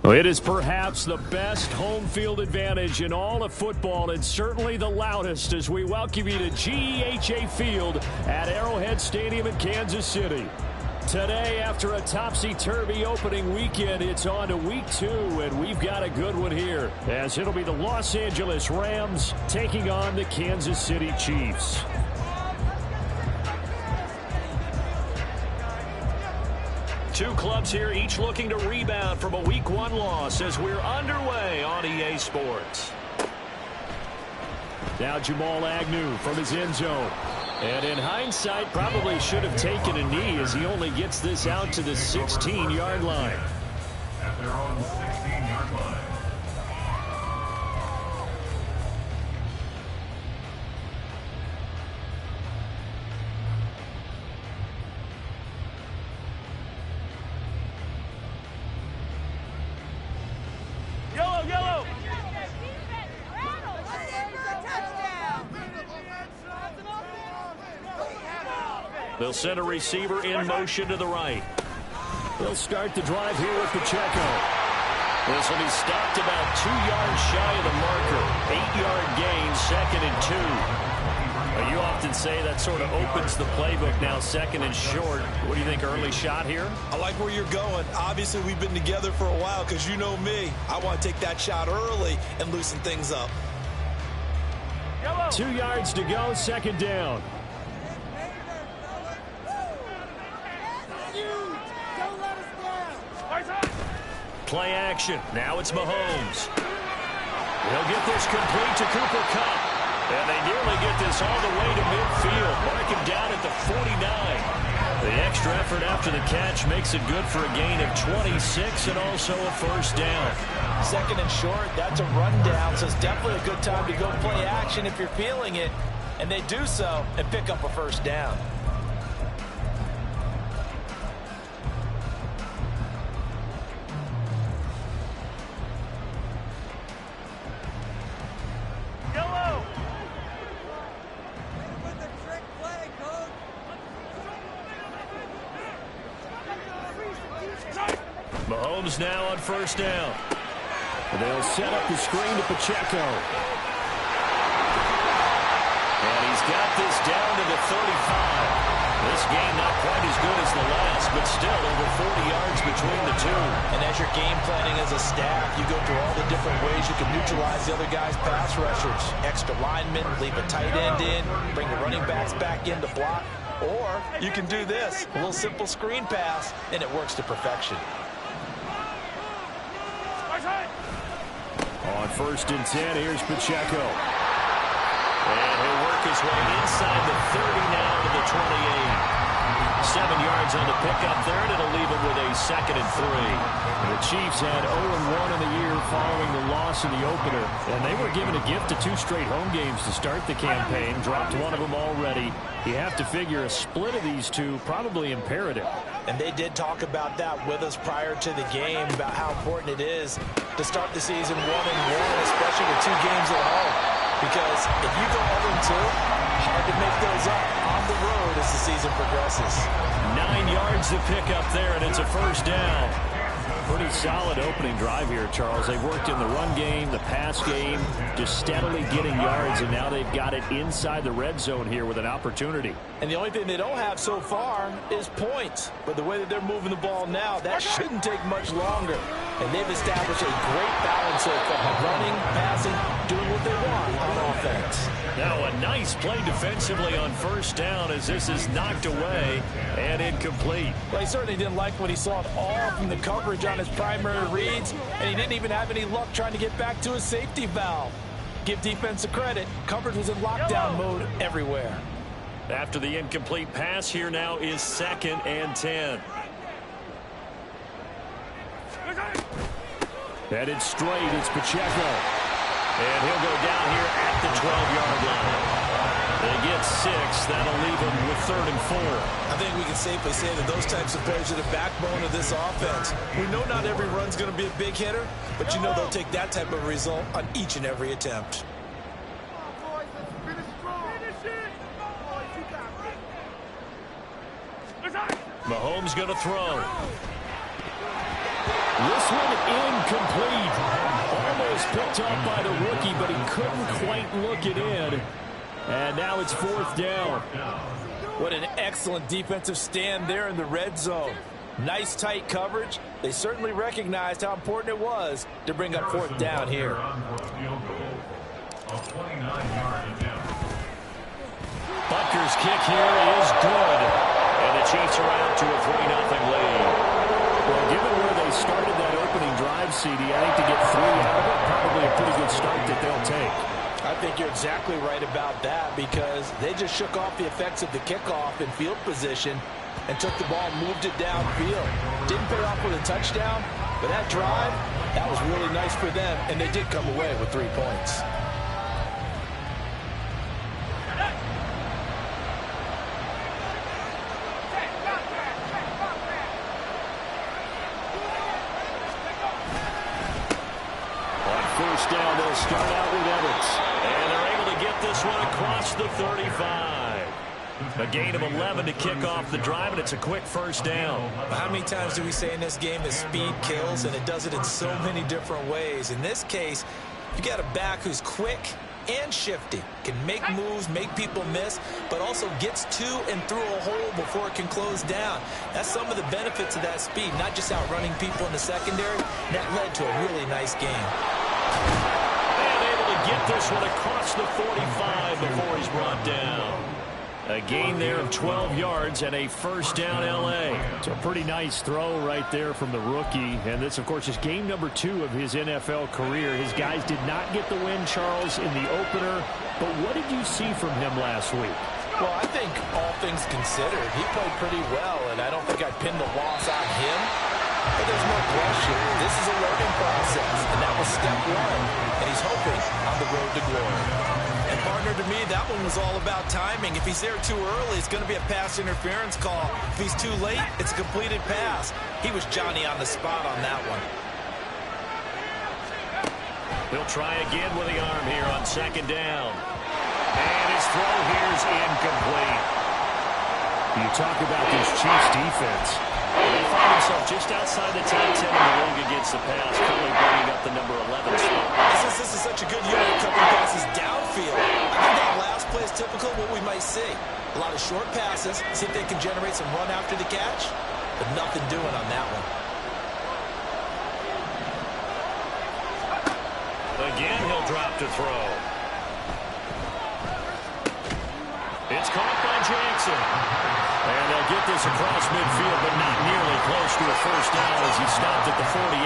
Well, it is perhaps the best home field advantage in all of football, and certainly the loudest, as we welcome you to GEHA Field at Arrowhead Stadium in Kansas City. Today, after a topsy-turvy opening weekend, it's on to week 2, and we've got a good one here, as it'll be the Los Angeles Rams taking on the Kansas City Chiefs. Two clubs here, each looking to rebound from a Week 1 loss as we're underway on EA Sports. Now Jamal Agnew from his end zone. And in hindsight, probably should have taken a knee as he only gets this out to the 16-yard line. At their own 16-yard line. They'll send a receiver in motion to the right. They'll start the drive here with Pacheco. This will be stopped about 2 yards shy of the marker. 8-yard gain, 2nd and 2. You often say that sort of opens the playbook now, 2nd and short. What do you think, early shot here? I like where you're going. Obviously, we've been together for a while because you know me. I want to take that shot early and loosen things up. 2 yards to go, 2nd down. Play action. Now it's Mahomes. He'll get this complete to Cooper Kupp. And they nearly get this all the way to midfield. Mark him down at the 49. The extra effort after the catch makes it good for a gain of 26 and also a first down. 2nd and short, that's a rundown, so it's definitely a good time to go play action if you're feeling it. And they do so and pick up a first down. Mahomes now on first down. They'll set up the screen to Pacheco. And he's got this down to the 35. This game not quite as good as the last, but still over 40 yards between the two. And as you're game planning as a staff, you go through all the different ways you can neutralize the other guy's pass rushers. Extra linemen, leave a tight end in, bring the running backs back in to block. Or you can do this, a little simple screen pass, and it works to perfection. On 1st and 10, here's Pacheco. And he'll work his way inside the 30 now to the 28. 7 yards on the pickup there, and it'll leave him with a 2nd and 3. The Chiefs had 0-1 in the year following the loss in the opener, and they were given a gift of 2 straight home games to start the campaign. Dropped one of them already. You have to figure a split of these two probably imperative. And they did talk about that with us prior to the game, about how important it is to start the season 1-1, especially with 2 games at home. Because if you go 0-2, hard to make those up on the road as the season progresses. 9 yards to pick up there, and it's a first down. Pretty solid opening drive here, Charles. They worked in the run game, the pass game, just steadily getting yards, and now they've got it inside the red zone here with an opportunity. And the only thing they don't have so far is points. But the way that they're moving the ball now, that shouldn't take much longer. And they've established a great balance so far, running, passing, doing what they want on offense. Now a nice play defensively on first down as this is knocked away and incomplete. Well, he certainly didn't like when he saw it all from the coverage on his primary reads, and he didn't even have any luck trying to get back to his safety valve. Give defense a credit. Coverage was in lockdown mode everywhere. After the incomplete pass, here now is 2nd and 10. Headed straight, it's Pacheco. And he'll go down here at the 12-yard line. They get 6. That'll leave him with 3rd and 4. I think we can safely say that those types of plays are the backbone of this offense. We know not every run's going to be a big hitter, but you know they'll take that type of result on each and every attempt. Mahomes going to throw. This one incomplete. Almost picked up by the rookie, but he couldn't quite look it in. And now it's 4th down. What an excellent defensive stand there in the red zone. Nice tight coverage. They certainly recognized how important it was to bring up 4th down here. Butker's kick here is good. And the Chiefs are out to a 3-0 lead. Well, given where they started that opening drive, CD, I think to get 3 out of it, probably a pretty good start that they'll take. I think you're exactly right about that because they just shook off the effects of the kickoff in field position and took the ball and moved it downfield. Didn't pay off with a touchdown, but that drive, that was really nice for them, and they did come away with 3 points. Down, they'll start out with Evans. And they're able to get this one across the 35. A gain of 11 to kick off the drive, and it's a quick first down. How many times do we say in this game that speed kills, and it does it in so many different ways? In this case, you got a back who's quick and shifty, can make moves, make people miss, but also gets to and through a hole before it can close down. That's some of the benefits of that speed, not just outrunning people in the secondary. That led to a really nice game. And able to get this one across the 45 before he's brought down. A gain there of 12 yards and a first down L.A. It's a pretty nice throw right there from the rookie. And this, of course, is game number 2 of his NFL career. His guys did not get the win, Charles, in the opener. But what did you see from him last week? Well, I think all things considered, he played pretty well, and I don't think I'd pin the loss on him. But there's no question. This is a learning process, and that was step 1. And he's hoping on the road to glory. And partner, to me, that one was all about timing. If he's there too early, it's going to be a pass interference call. If he's too late, it's a completed pass. He was Johnny on the spot on that one. He'll try again with the arm here on second down. And his throw here is incomplete. You talk about this Chiefs defense. They find themselves just outside the top 10 in the league against the pass, currently bringing up the number 11 spot. Since this is such a good unit of covering passes downfield, I think that last play is typical of what we might see. A lot of short passes, see if they can generate some run after the catch, but nothing doing on that one. Again, he'll drop to throw. It's caught by Jackson. And they'll get this across midfield, but not nearly close to a first down as he stopped at the 48.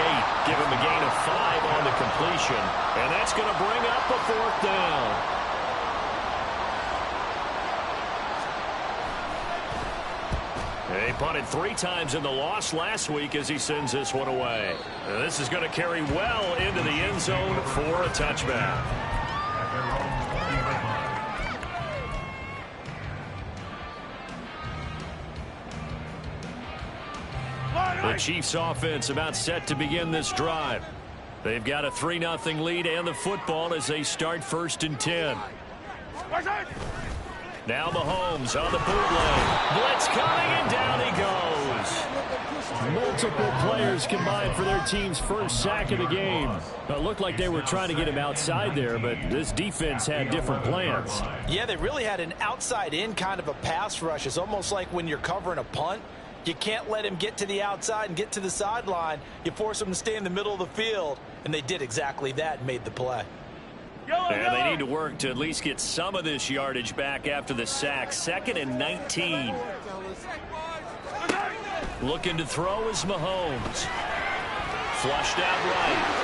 Give him a gain of 5 on the completion. And that's going to bring up a 4th down. They punted 3 times in the loss last week as he sends this one away. And this is going to carry well into the end zone for a touchback. The Chiefs offense about set to begin this drive. They've got a 3-0 lead and the football as they start 1st and 10. Now Mahomes on the bootleg. Blitz coming and down he goes. goes. Multiple players combined for their team's first sack of the game. It looked like they were trying to get him outside there, but this defense had different plans. Yeah, they really had an outside-in kind of a pass rush. It's almost like when you're covering a punt. You can't let him get to the outside and get to the sideline. You force him to stay in the middle of the field, and they did exactly that and made the play. And they need to work to at least get some of this yardage back after the sack. 2nd and 19. Looking to throw is Mahomes. Flushed out right.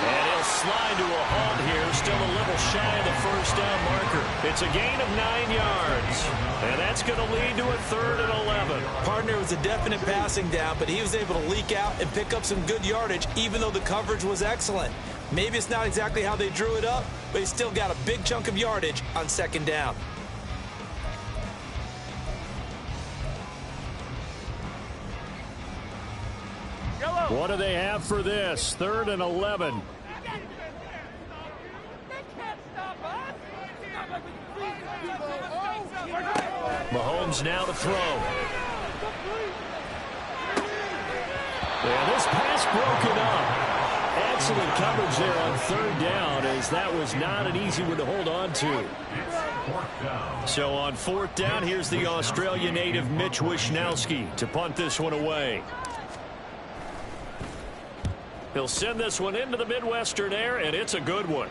And he'll slide to a halt here. Still a little shy of the first down marker. It's a gain of 9 yards. And that's going to lead to a 3rd and 11. Partner was a definite passing down, but he was able to leak out and pick up some good yardage, even though the coverage was excellent. Maybe it's not exactly how they drew it up, but he still got a big chunk of yardage on 2nd down. What do they have for this? 3rd and 11. Mahomes now to throw. And this pass broken up. Excellent coverage there on 3rd down, as that was not an easy one to hold on to. So on 4th down, here's the Australia native Mitch Wishnowsky to punt this one away. He'll send this one into the Midwestern air, and it's a good one.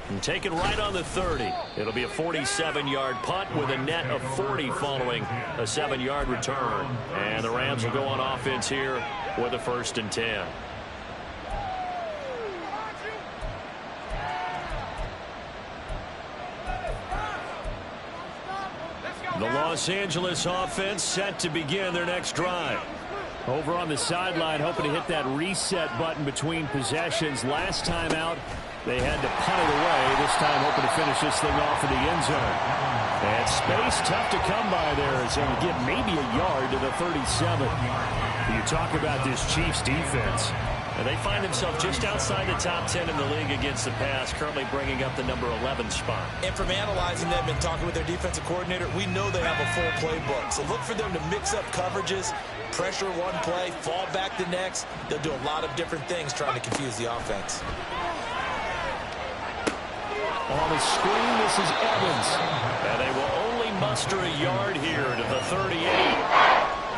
And take it right on the 30. It'll be a 47-yard punt with a net of 40 following a 7-yard return. And the Rams will go on offense here with a 1st and 10. The Los Angeles offense set to begin their next drive. Over on the sideline, hoping to hit that reset button between possessions. Last time out, they had to punt it away. This time, hoping to finish this thing off in the end zone. And space tough to come by there as they get maybe a yard to the 37. You talk about this Chiefs defense. And they find themselves just outside the top 10 in the league against the pass, currently bringing up the number 11 spot. And from analyzing them and talking with their defensive coordinator, we know they have a full playbook. So look for them to mix up coverages, pressure one play, fall back the next. They'll do a lot of different things trying to confuse the offense. On the screen, this is Evans. And they will only muster a yard here to the 38.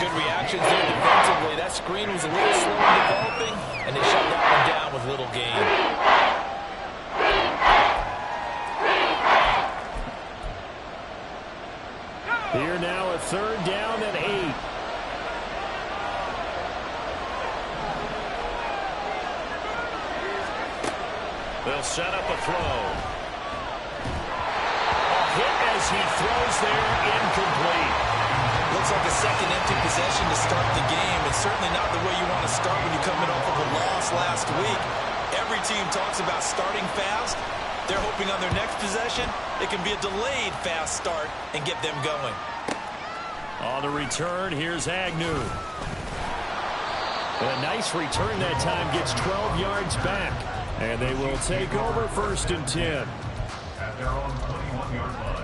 Good reactions there defensively. That screen was a little slow in developing, and they shut that one down with little gain. Here now a 3rd down and 8. They'll set up a throw. Hit as he throws there, incomplete. Looks like a second empty possession to start the game. It's certainly not the way you want to start when you're coming off of a loss last week. Every team talks about starting fast. They're hoping on their next possession, it can be a delayed fast start and get them going. On the return, here's Agnew. A nice return that time, gets 12 yards back. And they will take over 1st and 10. At their own 21-yard line.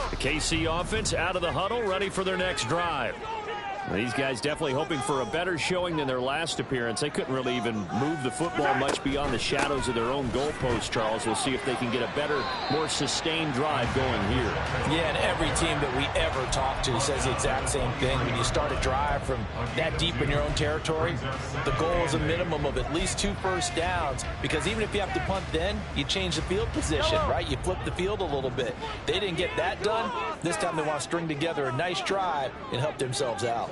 The KC offense out of the huddle, ready for their next drive. These guys definitely hoping for a better showing than their last appearance. They couldn't really even move the football much beyond the shadows of their own goalpost, Charles. We'll see if they can get a better, more sustained drive going here. Yeah, and every team that we ever talk to says the exact same thing. When you start a drive from that deep in your own territory, the goal is a minimum of at least 2 first downs, because even if you have to punt then, you change the field position, right? You flip the field a little bit. They didn't get that done. This time they want to string together a nice drive and help themselves out.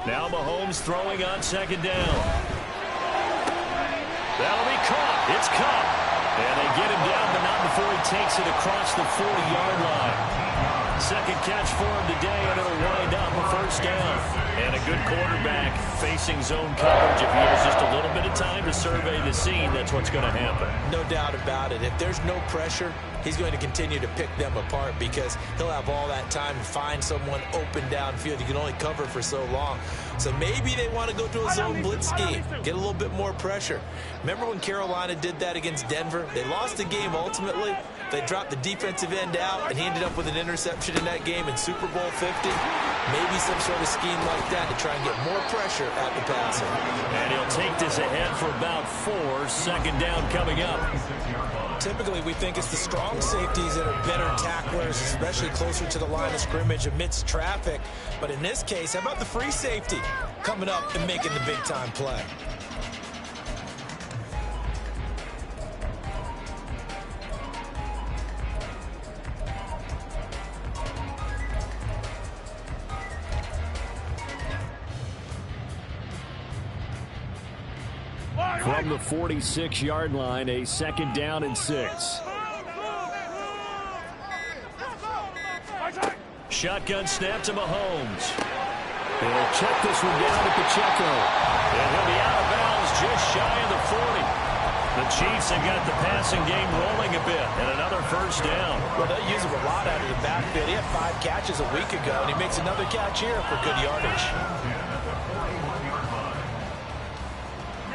Now Mahomes throwing on 2nd down. That'll be caught. It's caught. And they get him down, but not before he takes it across the 40-yard line. Second catch for him today, and it'll wind up a first down. And a good quarterback facing zone coverage. If he has just a little bit of time to survey the scene, that's what's going to happen. No doubt about it. If there's no pressure, he's going to continue to pick them apart because he'll have all that time to find someone open downfield. You can only cover for so long. So maybe they want to go to a zone blitz scheme, get a little bit more pressure. Remember when Carolina did that against Denver? They lost the game ultimately. They dropped the defensive end out, and he ended up with an interception in that game in Super Bowl 50. Maybe some sort of scheme like that to try and get more pressure at the passer. And he'll take this ahead for about 4. Second down coming up. Typically, we think it's the strong safeties that are better tacklers, especially closer to the line of scrimmage amidst traffic. But in this case, how about the free safety coming up and making the big-time play? From the 46-yard line, a second down and 6. Shotgun snap to Mahomes. He'll check this one down to Pacheco. And he'll be out of bounds just shy of the 40. The Chiefs have got the passing game rolling a bit, and another first down. Well, they use him a lot out of the backfield. He had 5 catches a week ago, and he makes another catch here for good yardage.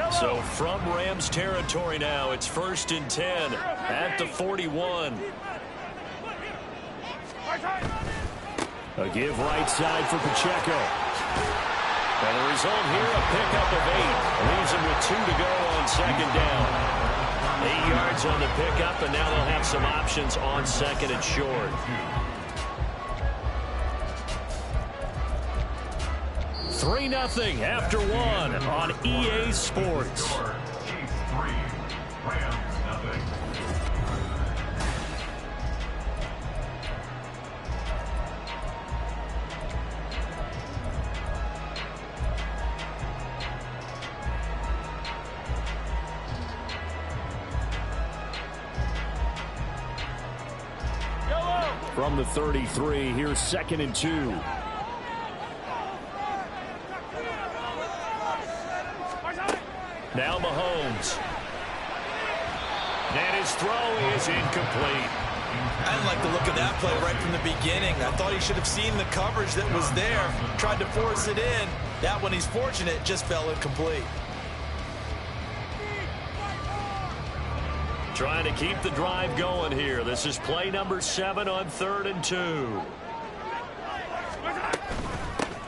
So from Rams territory now, it's 1st and 10 at the 41. A give right side for Pacheco. And the result here, a pickup of 8. Leaves him with 2 to go on second down. 8 yards on the pickup, and now they'll have some options on second and short. 3-0 after 1 on EA Sports. Chiefs 3, Rams 0. From the 33, here's 2nd and 2. Now Mahomes. And his throw is incomplete. I didn't like the look of that play right from the beginning. I thought he should have seen the coverage that was there, tried to force it in. That one, he's fortunate, just fell incomplete. Trying to keep the drive going here. This is play number 7 on 3rd and 2.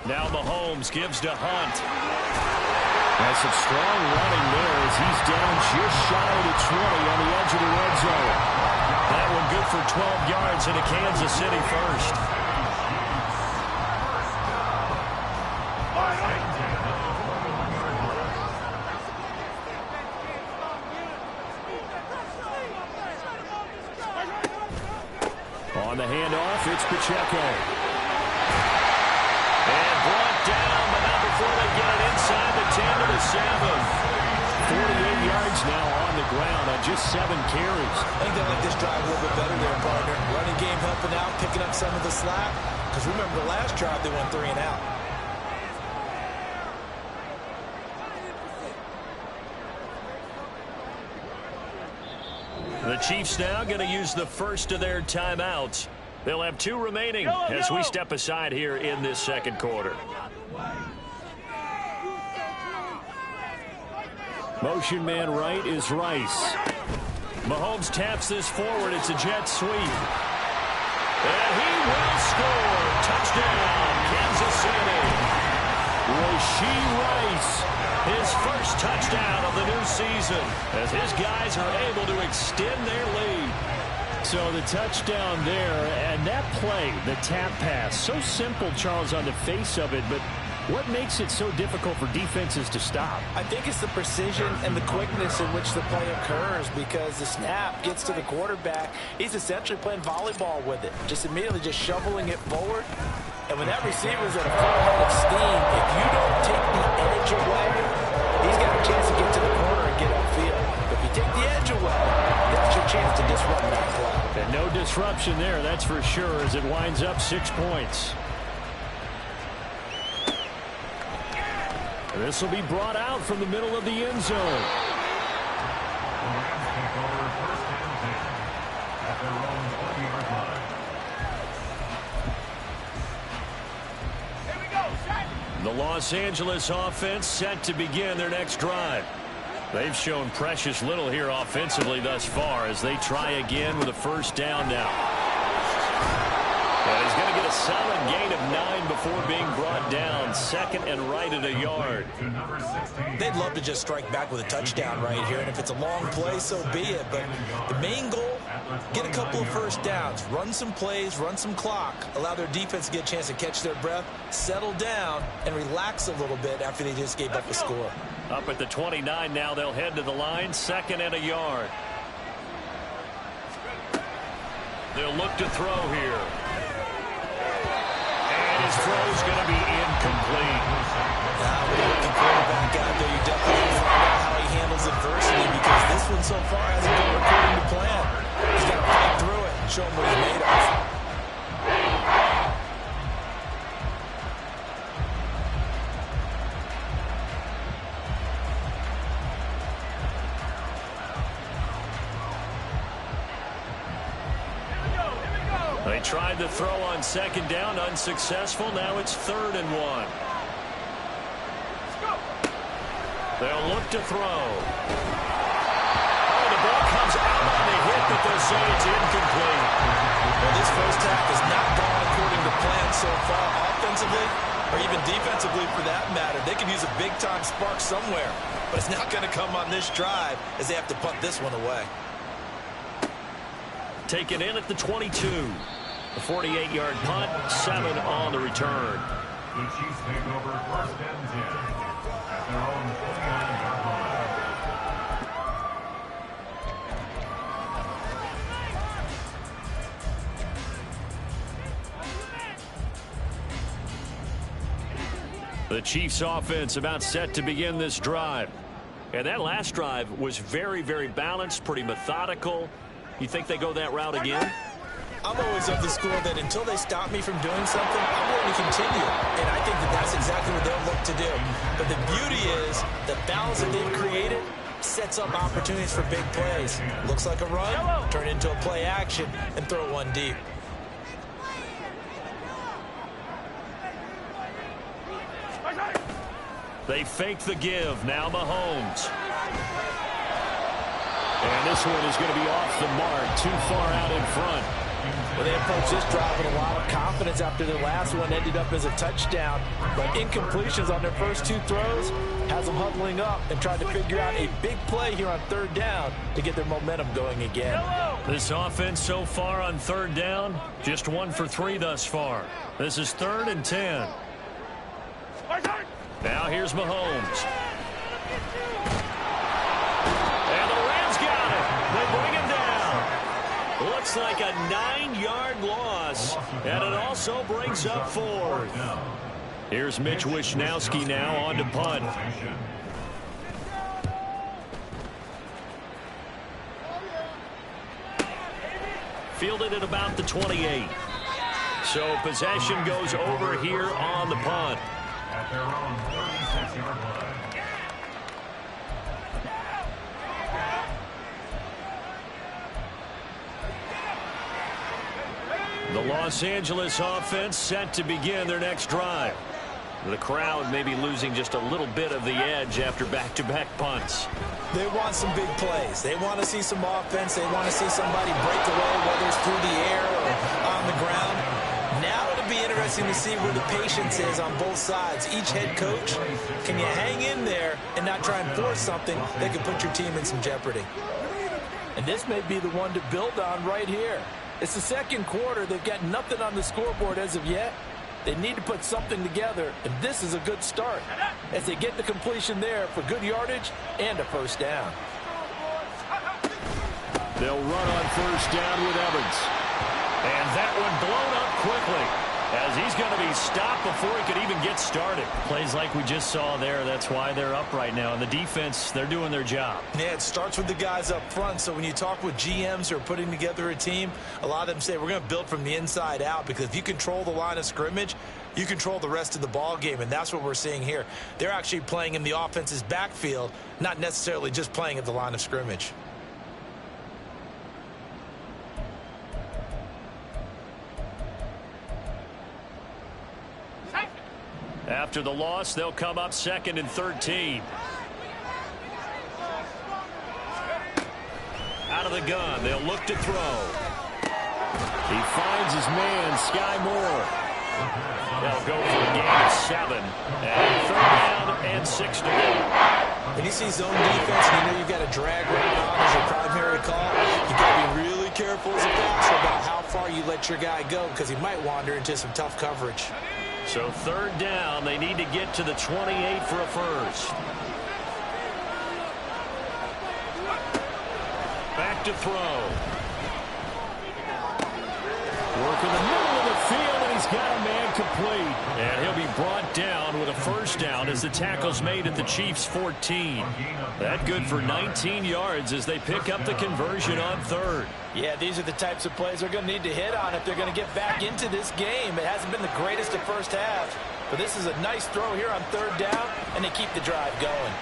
Now Mahomes gives to Hunt. That's some strong running there as he's down just shy of the 20 on the edge of the red zone. That one good for 12 yards in a Kansas City first. On the handoff, it's Pacheco. And brought down, but not before they get it inside the 10 to the 7. 48 yards now on the ground on just 7 carries. I think they like this drive a little bit better there, partner. Running game helping out, picking up some of the slack. Because remember the last drive, they went 3 and out. The Chiefs now going to use the first of their timeouts. They'll have 2 remaining as we step aside here in this second quarter. Motion man right is Rice. Mahomes taps this forward. It's a jet sweep. And he will score. Touchdown, Kansas City. Rashee Rice. His first touchdown of the new season as his guys are able to extend their lead. So the touchdown there, and that play, the tap pass, so simple, Charles, on the face of it, but what makes it so difficult for defenses to stop? I think it's the precision and the quickness in which the play occurs because the snap gets to the quarterback. He's essentially playing volleyball with it, just immediately just shoveling it forward. And when that receiver's at a full head of steam, if you don't take the edge away, he's got a chance to get to the corner and get upfield. But if you take the edge away, that's your chance to disrupt that play. And no disruption there, that's for sure, as it winds up 6 points. This will be brought out from the middle of the end zone. The Rams take over first and 10 at their own 20-yard line. The Los Angeles offense set to begin their next drive. They've shown precious little here offensively thus far as they try again with a first down now. And he's going to get a solid gain of 9 before being brought down. Second and right at a yard. They'd love to just strike back with a touchdown right here, and if it's a long play, so be it. But the main goal, get a couple of first downs, run some plays, run some clock, allow their defense to get a chance to catch their breath, settle down, and relax a little bit after they just gave up a score. Up at the 29 now, they'll head to the line, second and a yard. They'll look to throw here. And his throw's going to be incomplete. Now, with a rookie quarterback out there, you definitely need to find out how he handles adversity, because this one so far hasn't gone according to plan. He's got to fight through it and show him what he's made of. They tried to throw on second down, unsuccessful. Now it's 3rd and 1. They'll look to throw. Oh, the ball comes out on the hit, but they'll say it's incomplete. Well, this first half has not gone according to plan so far, offensively or even defensively for that matter. They could use a big-time spark somewhere, but it's not going to come on this drive as they have to punt this one away. Taken in at the 22. The 48-yard punt, 7 on the return. The Chiefs take over first and 10 at their own 29-yard line. The Chiefs offense about set to begin this drive. And that last drive was very, very balanced, pretty methodical. You think they go that route again? I'm always of the school that until they stop me from doing something, I'm going to continue. And I think that that's exactly what they'll look to do. But the beauty is the balance that they've created sets up opportunities for big plays. Looks like a run, turn into a play action, and throw one deep. They fake the give. Now Mahomes. And this one is going to be off the mark, too far out in front. Well, they approached this drive with a lot of confidence after their last one ended up as a touchdown. But incompletions on their first 2 throws has them huddling up and trying to figure out a big play here on 3rd down to get their momentum going again. This offense so far on 3rd down, just 1 for 3 thus far. This is 3rd and 10. Now here's Mahomes. And the Rams got it. They bring him down. Looks like a 9-yard loss. And it also brings up 4th. Here's Mitch Wishnowski now on to punt. Fielded at about the 28. So possession goes over here on the punt. At their own 36-yard line. The Los Angeles offense set to begin their next drive. The crowd may be losing just a little bit of the edge after back-to-back punts. They want some big plays. They want to see some offense. They want to see somebody break away, whether it's through the air or on the ground. Now it'll be interesting to see where the patience is on both sides. Each head coach, can you hang in there and not try and force something that could put your team in some jeopardy? And this may be the one to build on right here. It's the second quarter. They've got nothing on the scoreboard as of yet. They need to put something together, and this is a good start as they get the completion there for good yardage and a first down. They'll run on first down with Evans. And that one blown up quickly. as he's going to be stopped before he could even get started. Plays like we just saw there. That's why they're up right now. And the defense, they're doing their job. Yeah, it starts with the guys up front. So when you talk with GMs who are putting together a team, a lot of them say we're going to build from the inside out, because if you control the line of scrimmage, you control the rest of the ball game, and that's what we're seeing here. They're actually playing in the offense's backfield, not necessarily just playing at the line of scrimmage. After the loss, they'll come up 2nd and 13. Out of the gun, they'll look to throw. He finds his man, Sky Moore. They'll go for a gain of 7. And 3rd down and 6 to go. When you see zone defense and you know you've got a drag route on as your primary call, you've got to be really careful as a passer about how far you let your guy go, because he might wander into some tough coverage. So 3rd down, they need to get to the 28 for a first. Back to throw. Work in the middle of the field, and he's got a man complete. And he'll be brought down with a first down as the tackle's made at the Chiefs' 14. That good for 19 yards as they pick up the conversion on 3rd. Yeah, these are the types of plays they're going to need to hit on if they're going to get back into this game. It hasn't been the greatest of first half, but this is a nice throw here on 3rd down, and they keep the drive going.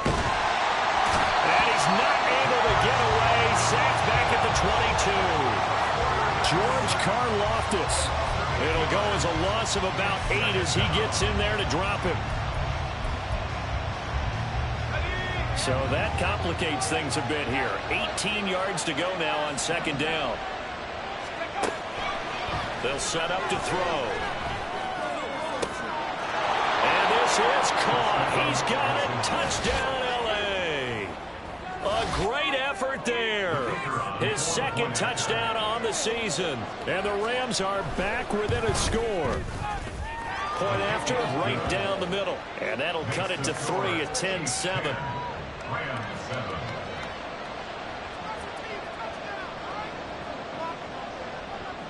And he's not able to get away. Sacked back at the 22. George Karlaftis. It'll go as a loss of about 8 as he gets in there to drop him. So that complicates things a bit here. 18 yards to go now on 2nd down. They'll set up to throw. And this is caught. He's got it. Touchdown, L.A. A great effort there. His 2nd touchdown on the season. And the Rams are back within a score. Point after, right down the middle. And that'll cut it to 3 at 10-7.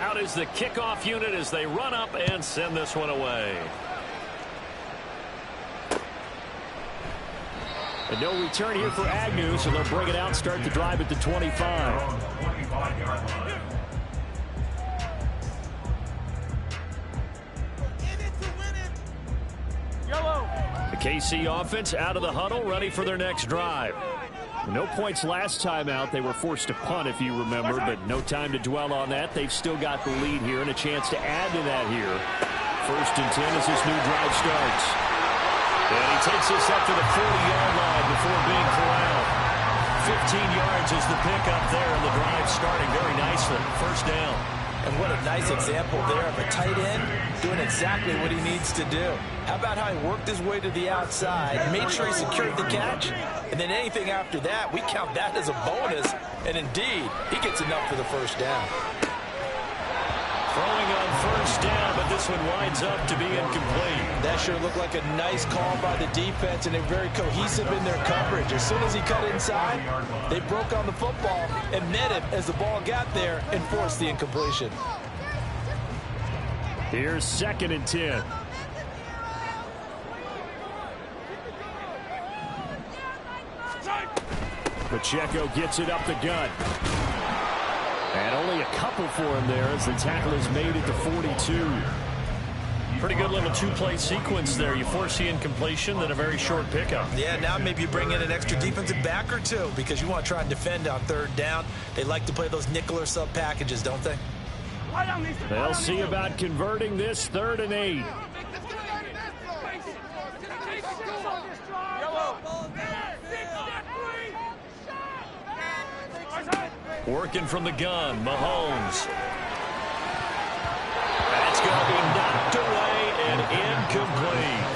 Out is the kickoff unit as they run up and send this one away. And no return here for Agnew, so they'll bring it out, start the drive at the 25. The KC offense out of the huddle, ready for their next drive. No points last time out. They were forced to punt, if you remember, but no time to dwell on that. They've still got the lead here and a chance to add to that here. 1st and 10 as this new drive starts. And he takes this up to the 40-yard line before being corralled. 15 yards is the pickup there, and the drive starting very nicely. 1st down. And what a nice example there of a tight end doing exactly what he needs to do. How about how he worked his way to the outside, made sure he secured the catch, and then anything after that, we count that as a bonus. And indeed, he gets enough for the 1st down. Throwing on 1st down, but this one winds up to be incomplete. That sure looked like a nice call by the defense, and they're very cohesive in their coverage. As soon as he cut inside, they broke on the football and met him as the ball got there and forced the incompletion. Here's 2nd and 10. Pacheco gets it up the gut. And only a couple for him there as the tackle is made at the 42. Pretty good little 2-play sequence there. You force the incompletion, then a very short pickup. Yeah, now maybe you bring in an extra defensive back or two because you want to try and defend on 3rd down. They like to play those nickel or sub packages, don't they? They'll see about converting this 3rd and 8. Working from the gun, Mahomes. That's going to be knocked away and incomplete.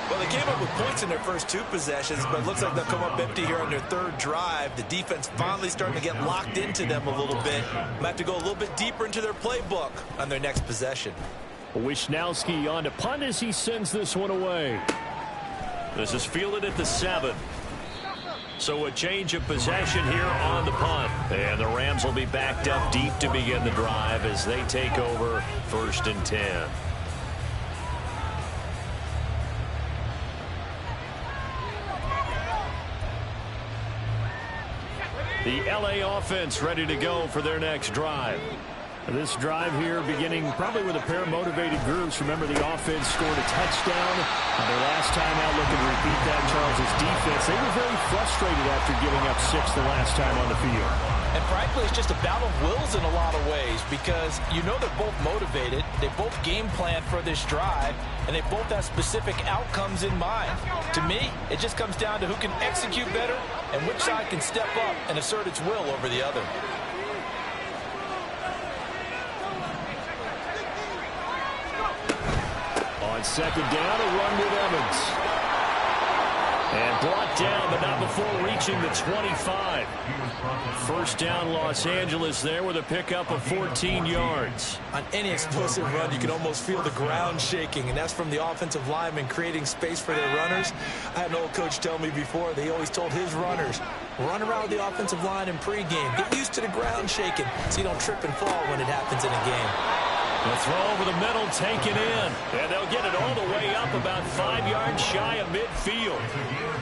Well, they came up with points in their first 2 possessions, but it looks like they'll come up empty here on their 3rd drive. The defense finally starting to get locked into them a little bit. Might have to go a little bit deeper into their playbook on their next possession. Wisnowski on to punt as he sends this one away. This is fielded at the 7. So a change of possession here on the punt. And the Rams will be backed up deep to begin the drive as they take over 1st and 10. The LA offense ready to go for their next drive. This drive here beginning probably with a pair of motivated groups. Remember, the offense scored a touchdown. Their last time out, looking to repeat that. Charles' defense, they were very frustrated after giving up 6 the last time on the field. And frankly, it's just a battle of wills in a lot of ways because you know they're both motivated. They both game plan for this drive, and they both have specific outcomes in mind. To me, it just comes down to who can execute better and which side can step up and assert its will over the other. On second down, a run with Evans. And brought down, but not before reaching the 25. First down, Los Angeles there with a pickup of 14 yards. On any explosive run, you can almost feel the ground shaking, and that's from the offensive linemen creating space for their runners. I had an old coach tell me before, they always told his runners, run around the offensive line in pregame. Get used to the ground shaking so you don't trip and fall when it happens in a game. The throw over the middle, taken in. And they'll get it all the way up about 5 yards shy of midfield.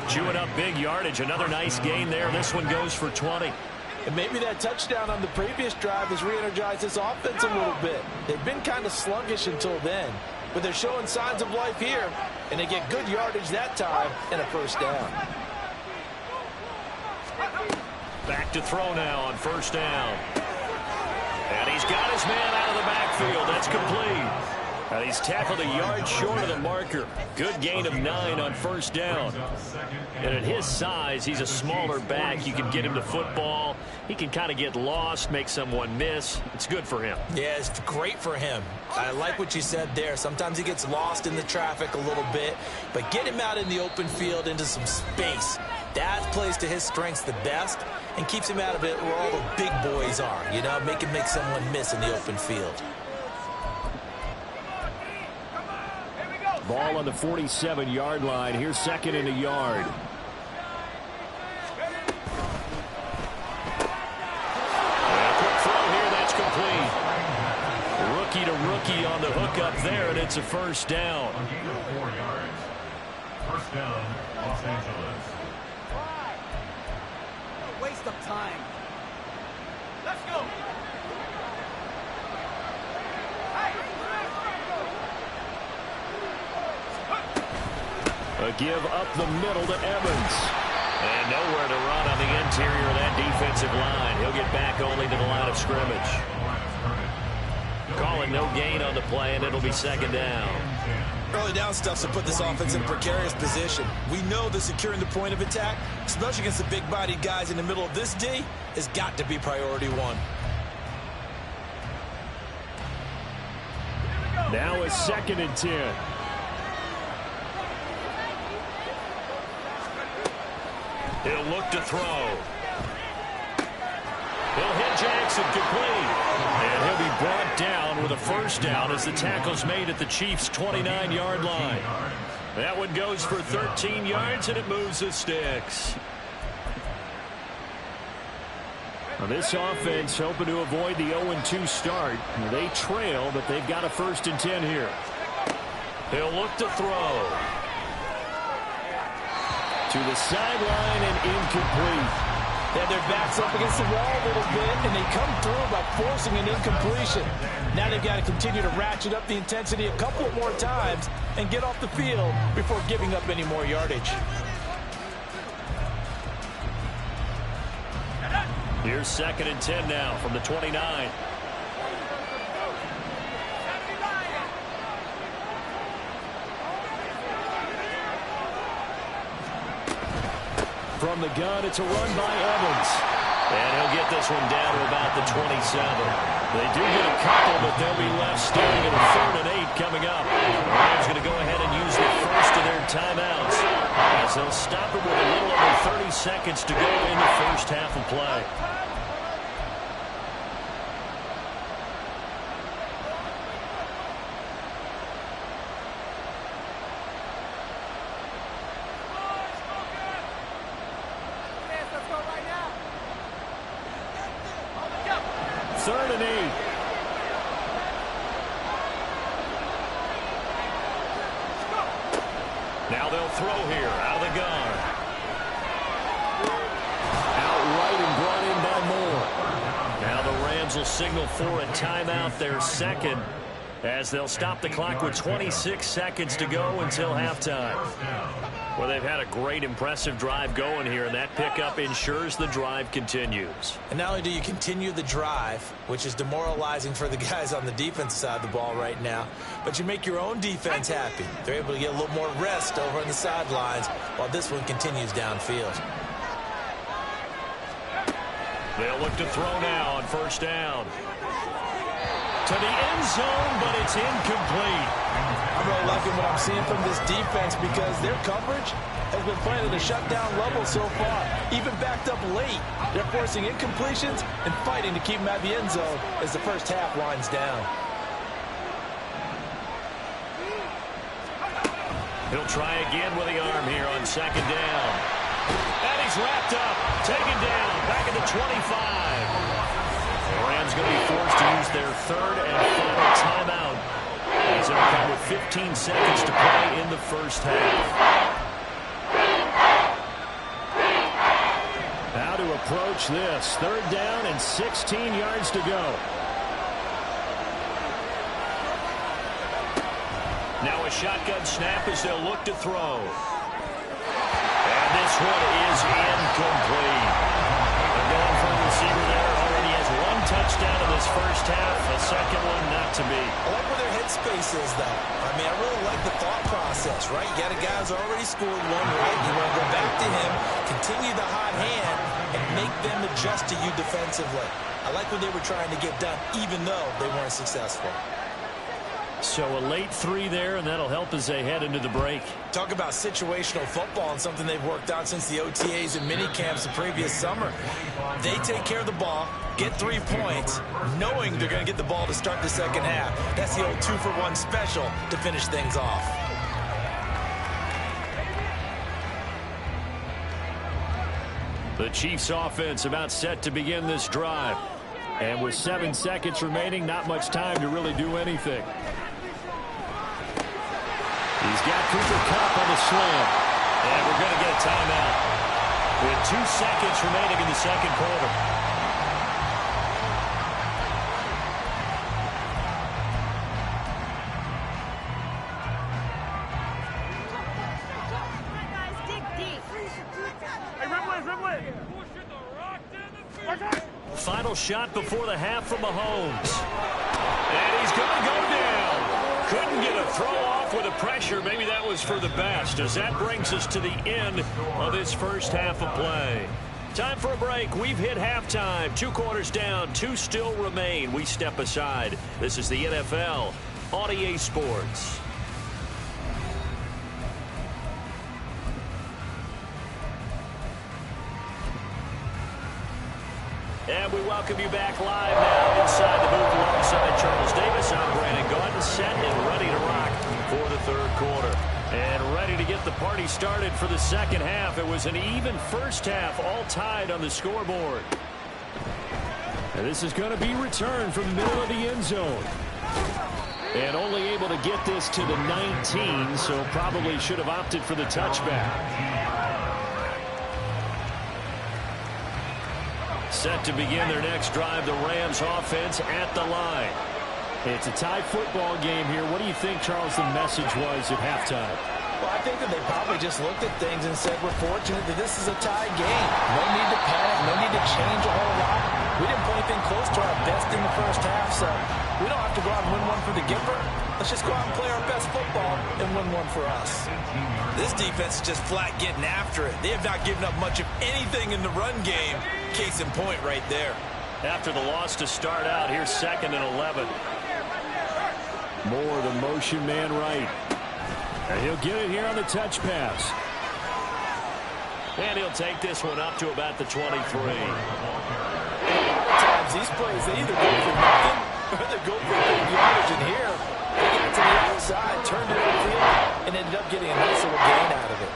Chewing up big yardage. Another nice gain there. This one goes for 20. And maybe that touchdown on the previous drive has re-energized this offense a little bit. They've been kind of sluggish until then. But they're showing signs of life here. And they get good yardage that time and a first down. Back to throw now on first down. And he's got his man out of the backfield. That's complete. And he's tackled a yard short of the marker. Good gain of 9 on first down. And at his size, he's a smaller back. You can get him to football. He can kind of get lost, make someone miss. It's good for him. Yeah, it's great for him. I like what you said there. Sometimes he gets lost in the traffic a little bit. But get him out in the open field into some space. That plays to his strengths the best and keeps him out of it where all the big boys are. You know, make someone miss in the open field. Ball on the 47-yard line. Here's second and a yard. And a quick throw here. That's complete. Rookie to rookie on the hook up there, and it's a first down. 4 yards. First down, Los Angeles. Waste of time. Let's go. A give up the middle to Evans. And nowhere to run on the interior of that defensive line. He'll get back only to the line of scrimmage. Calling no gain on the play, and it'll be second down. Early down stuff's to put this offense in a precarious position. We know that securing the point of attack, especially against the big-bodied guys in the middle of this D, has got to be priority one. Now a second and 10. He'll look to throw. He'll hit Jackson complete. And he'll be brought down with a first down as the tackle's made at the Chiefs' 29-yard line. That one goes for 13 yards, and it moves the sticks. Now this offense hoping to avoid the 0-2 start. They trail, but they've got a first and 10 here. He'll look to throw. To the sideline and incomplete. They have their backs up against the wall a little bit, and they come through by forcing an incompletion. Now they've got to continue to ratchet up the intensity a couple more times and get off the field before giving up any more yardage. Here's second and 10 now from the 29. From the gun, it's a run by Evans. And he'll get this one down to about the 27. They do get a couple, but they'll be left standing at a 3rd and 8 coming up. The Rams going to go ahead and use the first of their timeouts as they'll stop it with a little over 30 seconds to go in the first half of play. Third and 8. Now they'll throw here out of the gun. Outright and brought in will signal for a timeout, their second, as they'll stop the clock with 26 seconds to go until halftime. Well, they've had a great, impressive drive going here, and that pickup ensures the drive continues. And not only do you continue the drive, which is demoralizing for the guys on the defense side of the ball right now, but you make your own defense happy. They're able to get a little more rest over on the sidelines while this one continues downfield. They'll look to throw now on first down. To the end zone, but it's incomplete. I'm really liking what I'm seeing from this defense because their coverage has been playing at a shutdown level so far. Even backed up late, they're forcing incompletions and fighting to keep them at the end zone as the first half winds down. He'll try again with the arm here on second down. And he's wrapped up, taken down, back at the 25. The Rams going to be forced to use their third and final timeout as they'll come with 15 seconds to play in the first half. How to approach this. Third down and 16 yards to go. Now a shotgun snap as they'll look to throw. And this one is incomplete. They're going for the receiver there. Already has one touchdown in this first half. A second one not to be. I like where their headspace is, though. I mean, I really like the thought process, right? You got a guy who's already scored one, right? You want to go back to him, continue the hot hand, and make them adjust to you defensively. I like what they were trying to get done, even though they weren't successful. So a late 3 there, and that'll help as they head into the break. Talk about situational football and something they've worked on since the OTAs and mini camps the previous summer. They take care of the ball, get 3 points, knowing they're going to get the ball to start the second half. That's the old 2-for-1 special to finish things off. The Chiefs offense about set to begin this drive. And with 7 seconds remaining, not much time to really do anything. He's got Cooper Kupp on the slam. And we're going to get a timeout with 2 seconds remaining in the second quarter. Final shot before the half from Mahomes. And he's going to go down. Couldn't get a throw off with the pressure. Maybe that was for the best, as that brings us to the end of this first half of play. Time for a break. We've hit halftime. 2 quarters down, 2 still remain. We step aside. This is the NFL on EA Sports. And we welcome you back live now inside the booth alongside Charles Davis. I'm Brandon Gordon, set and ready to rock for the third quarter. And ready to get the party started for the second half. It was an even first half, all tied on the scoreboard. And this is going to be returned from the middle of the end zone. And only able to get this to the 19, so probably should have opted for the touchback. Set to begin their next drive, the Rams offense at the line. It's a tie football game here. What do you think, Charles, the message was at halftime? Well, I think that they probably just looked at things and said, we're fortunate that this is a tie game. No need to panic, no need to change a whole lot. We didn't play anything close to our best in the first half, so we don't have to go out and win one for the giver. Let's just go out and play our best football and win one for us. This defense is just flat getting after it. They have not given up much of anything in the run game. Case in point right there. After the loss to start out, here's 2nd and 11. Moore, the motion man right. And he'll get it here on the touch pass. And he'll take this one up to about the 23. Times these plays, they either go for nothing or they go for big yardage. And here, they got to the outside, turned it upfield, and ended up getting a nice little gain out of it.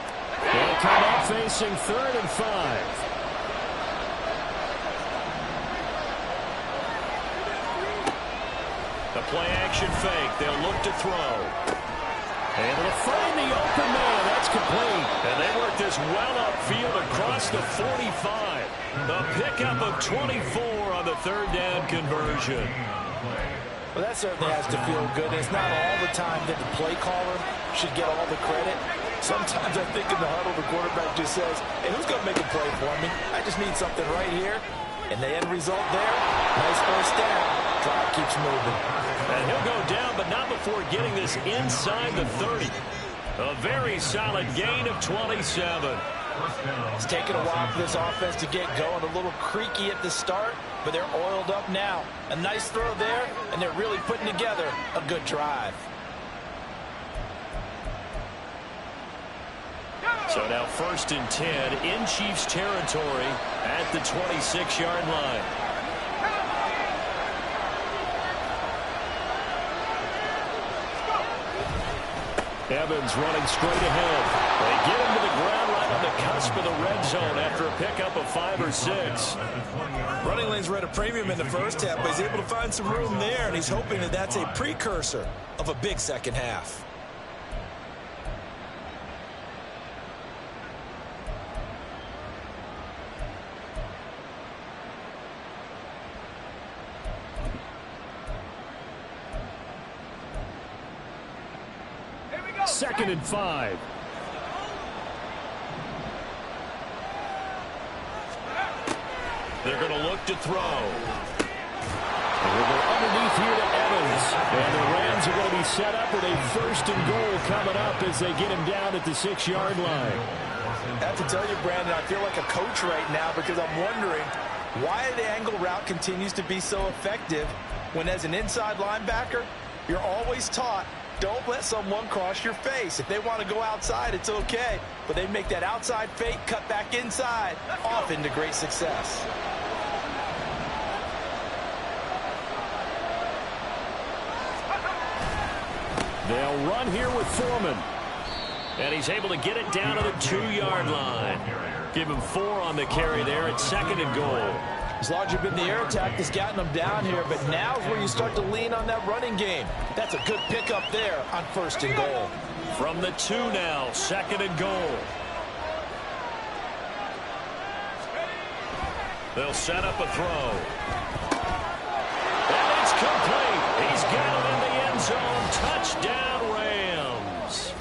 They'll come up facing 3rd and 5. The play-action fake. They'll look to throw. Able to find the open man. That's complete. And they work this well upfield across the 45. A pickup of 24 on the third down conversion. Well, that certainly has to feel good. It's not all the time that the play caller should get all the credit. Sometimes I think in the huddle, the quarterback just says, hey, who's going to make a play for me? I just need something right here. And the end result there, nice first down. Drive keeps moving. And he'll go down, but not before getting this inside the 30. A very solid gain of 27. It's taken a while for this offense to get going. A little creaky at the start, but they're oiled up now. A nice throw there, and they're really putting together a good drive. So now 1st and 10 in Chiefs territory at the 26-yard line. Evans running straight ahead. They get him to the ground right on the cusp of the red zone after a pickup of 5 or 6. Running lanes were at a premium in the first half, but he's able to find some room there, and he's hoping that that's a precursor of a big second half. Second and 5. They're going to look to throw. And we'll go underneath here to Evans. And the Rams are going to be set up with a 1st and goal coming up as they get him down at the 6-yard line. I have to tell you, Brandon, I feel like a coach right now because I'm wondering why the angle route continues to be so effective when, as an inside linebacker, you're always taught, don't let someone cross your face. If they want to go outside, it's okay. But they make that outside fake, cut back inside, often to great success. They'll run here with Foreman. And he's able to get it down to the 2-yard line. Give him 4 on the carry there at 2nd and goal. It's largely been the air attack that's gotten them down here, but now's where you start to lean on that running game. That's a good pickup there on 1st and goal. From the 2 now, 2nd and goal. They'll set up a throw. And it's complete. He's got him in the end zone. Touchdown, Rams.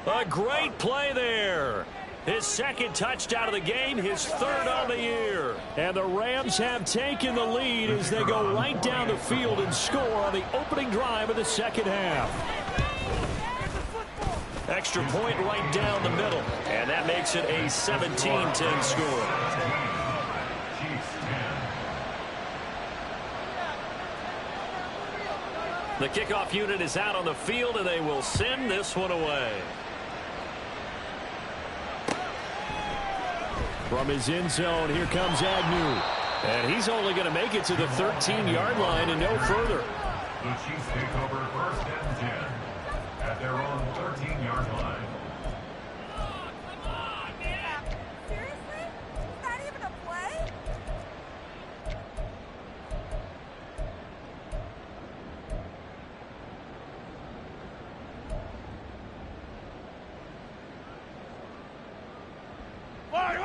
A great play there. His 2nd touchdown of the game, his 3rd on the year. And the Rams have taken the lead as they go right down the field and score on the opening drive of the 2nd half. Extra point right down the middle. And that makes it a 17-10 score. The kickoff unit is out on the field, and they will send this one away. From his end zone, here comes Agnew. And he's only going to make it to the 13-yard line and no further. The Chiefs take over 1st and 10 at their own 13-yard line. Come on, man. Seriously? Is that even a play?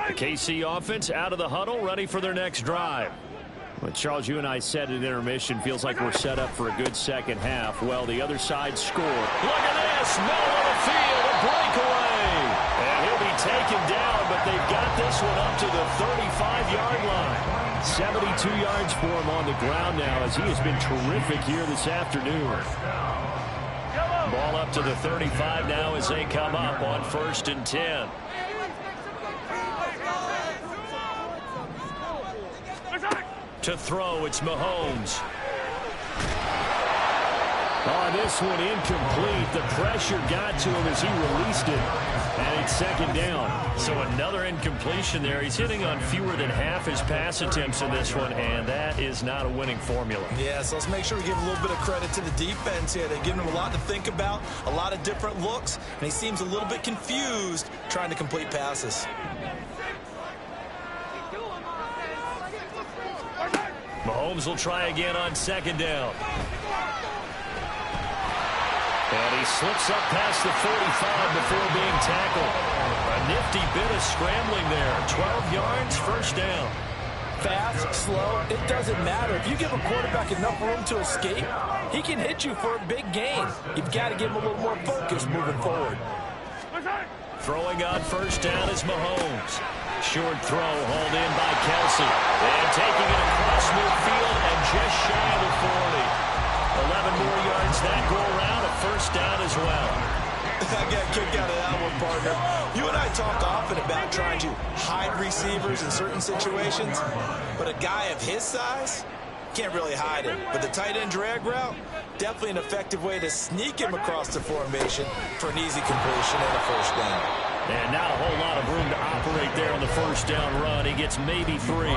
The KC offense out of the huddle, ready for their next drive. Well, Charles, you and I said at intermission, feels like we're set up for a good second half. Well, the other side scored. Look at this. Middle of the field, a breakaway. And he'll be taken down, but they've got this one up to the 35-yard line. 72 yards for him on the ground now as he has been terrific here this afternoon. Ball up to the 35 now as they come up on 1st and 10. To throw, it's Mahomes. On this one, incomplete. The pressure got to him as he released it. And it's 2nd down. So another incompletion there. He's hitting on fewer than half his pass attempts in this one, and that is not a winning formula. Yeah, so let's make sure we give a little bit of credit to the defense here. They've given him a lot to think about, a lot of different looks, and he seems a little bit confused trying to complete passes. Mahomes will try again on 2nd down. And he slips up past the 45 before being tackled. A nifty bit of scrambling there. 12 yards, 1st down. fast, slow, it doesn't matter. If you give a quarterback enough room to escape, he can hit you for a big gain. You've got to give him a little more focus moving forward. Throwing on first down is Mahomes. Short throw hauled in by Kelsey. And taking it across midfield and just shy of the 40. 11 more yards that go around, a first down as well. I got a kick out of that one, partner. You and I talk often about trying to hide receivers in certain situations, but a guy of his size can't really hide him. But the tight end drag route, definitely an effective way to sneak him across the formation for an easy completion and a first down. And not a whole lot of room to operate there on the first down run. He gets maybe 3.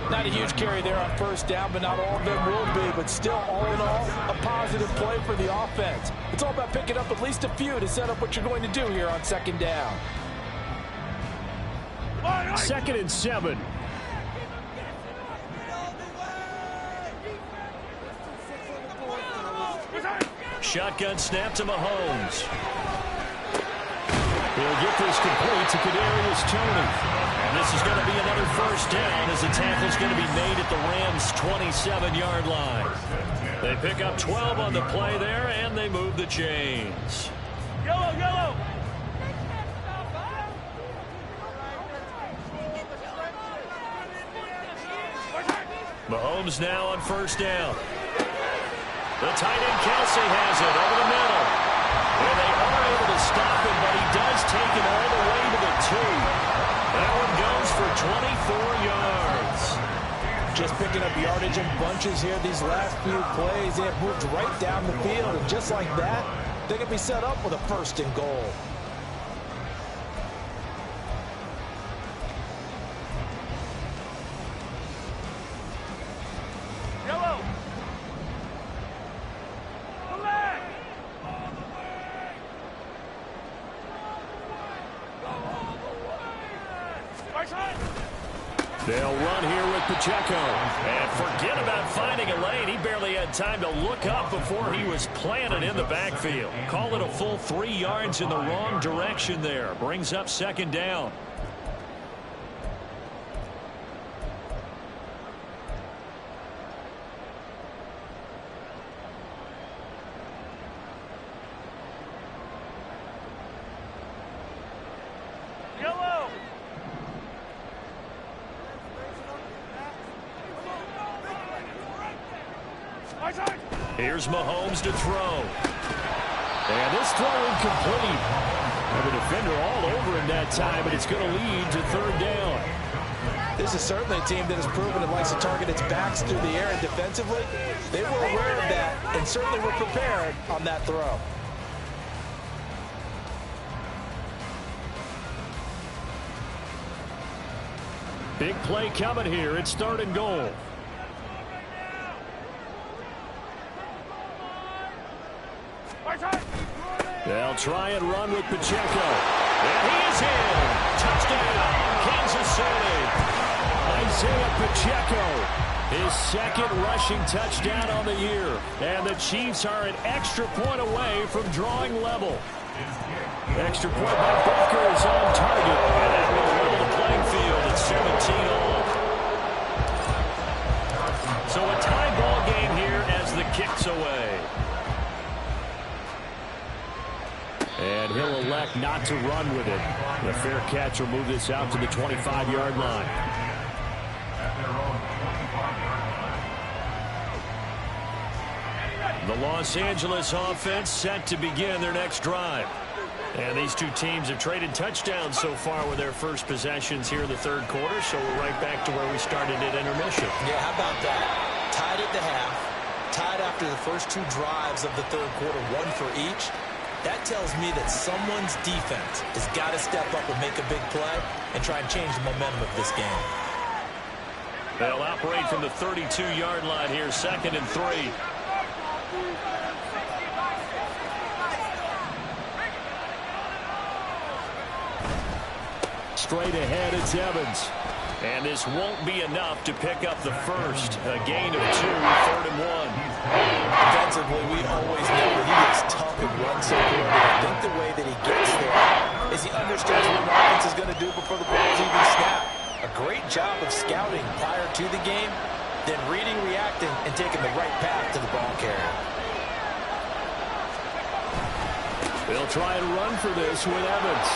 Not a huge carry there on first down, but not all of them will be. But still, all in all, a positive play for the offense. It's all about picking up at least a few to set up what you're going to do here on second down. 2nd and 7. Shotgun snap to Mahomes. He'll get this complete to Kadarius Toney. And this is going to be another first down as the tackle's going to be made at the Rams' 27-yard line. They pick up 12 on the play there, and they move the chains. Yellow, yellow. Mahomes now on first down. The tight end Kelsey has it over the middle. And they are able to stop him, but he does take it all the way to the 2. That one goes for 24 yards. Just picking up yardage in bunches here these last few plays. They have moved right down the field, and just like that, they can be set up with a first and goal. Yellow. They'll run here with Pacheco. And forget about finding a lane. He barely had time to look up before he was planted in the backfield. Call it a full 3 yards in the wrong direction there. Brings up second down. Here's Mahomes to throw. And this throw incomplete. And the defender all over him that time, but it's going to lead to third down. This is certainly a team that has proven it likes to target its backs through the air, and defensively, they were aware of that and certainly were prepared on that throw. Big play coming here. It's 3rd and goal. They'll try and run with Pacheco. And he is in. Touchdown, Kansas City. Isaiah Pacheco, his 2nd rushing touchdown on the year. And the Chiefs are an extra point away from drawing level. Extra point by Booker is on target. And that will level the playing field at 17 all. So a tie ball game here as the kick's away. And he'll elect not to run with it. The fair catch will move this out to the 25-yard line. The Los Angeles offense set to begin their next drive. And these two teams have traded touchdowns so far with their first possessions here in the 3rd quarter, so we're right back to where we started at intermission. Yeah, how about that? Tied at the half, tied after the first 2 drives of the 3rd quarter, 1 for each. That tells me that someone's defense has got to step up and make a big play and try and change the momentum of this game. They'll operate from the 32-yard line here, 2nd and 3. Straight ahead, it's Evans. And this won't be enough to pick up the first. A gain of 2, 3rd and 1. Defensively, we always know that he is tough and runs so good. I think the way that he gets there is he understands what the offense is going to do before the ball is even snapped. A great job of scouting prior to the game, then reading, reacting, and taking the right path to the ball carrier. They'll try and run for this with Evans.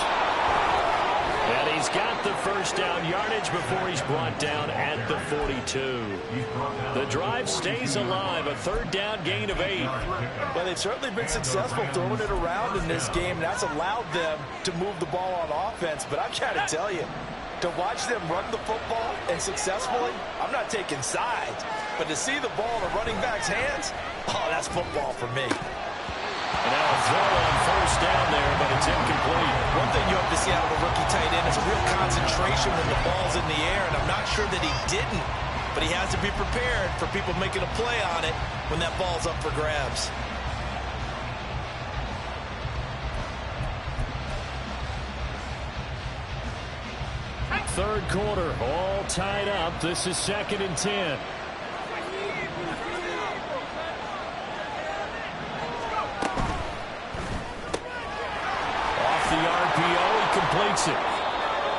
And he's got the first down yardage before he's brought down at the 42. The drive stays alive, a third down gain of 8. Well, they've certainly been successful throwing it around in this game, and that's allowed them to move the ball on offense. But I'm trying to tell you, to watch them run the football and successfully, I'm not taking sides. But to see the ball in a running back's hands, oh, that's football for me. And now a throw on first down there, but it's incomplete. One thing you have to see out of a rookie tight end is a real concentration when the ball's in the air, and I'm not sure that he didn't, but he has to be prepared for people making a play on it when that ball's up for grabs. Third quarter, all tied up. This is 2nd and 10. Off the RPO, he completes it.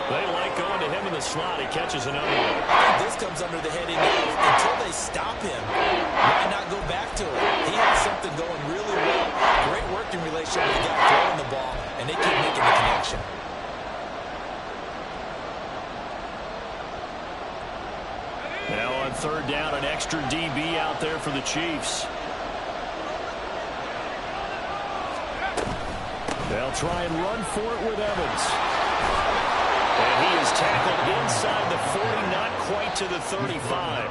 They like going to him in the slot. He catches another one. This comes under the heading of, until they stop him, why not go back to it? He has something going really well. Great working relationship with the guy throwing the ball, and they keep making the connection. Now on third down, an extra DB out there for the Chiefs. They'll try and run for it with Evans. And he is tackled inside the 40, not quite to the 35.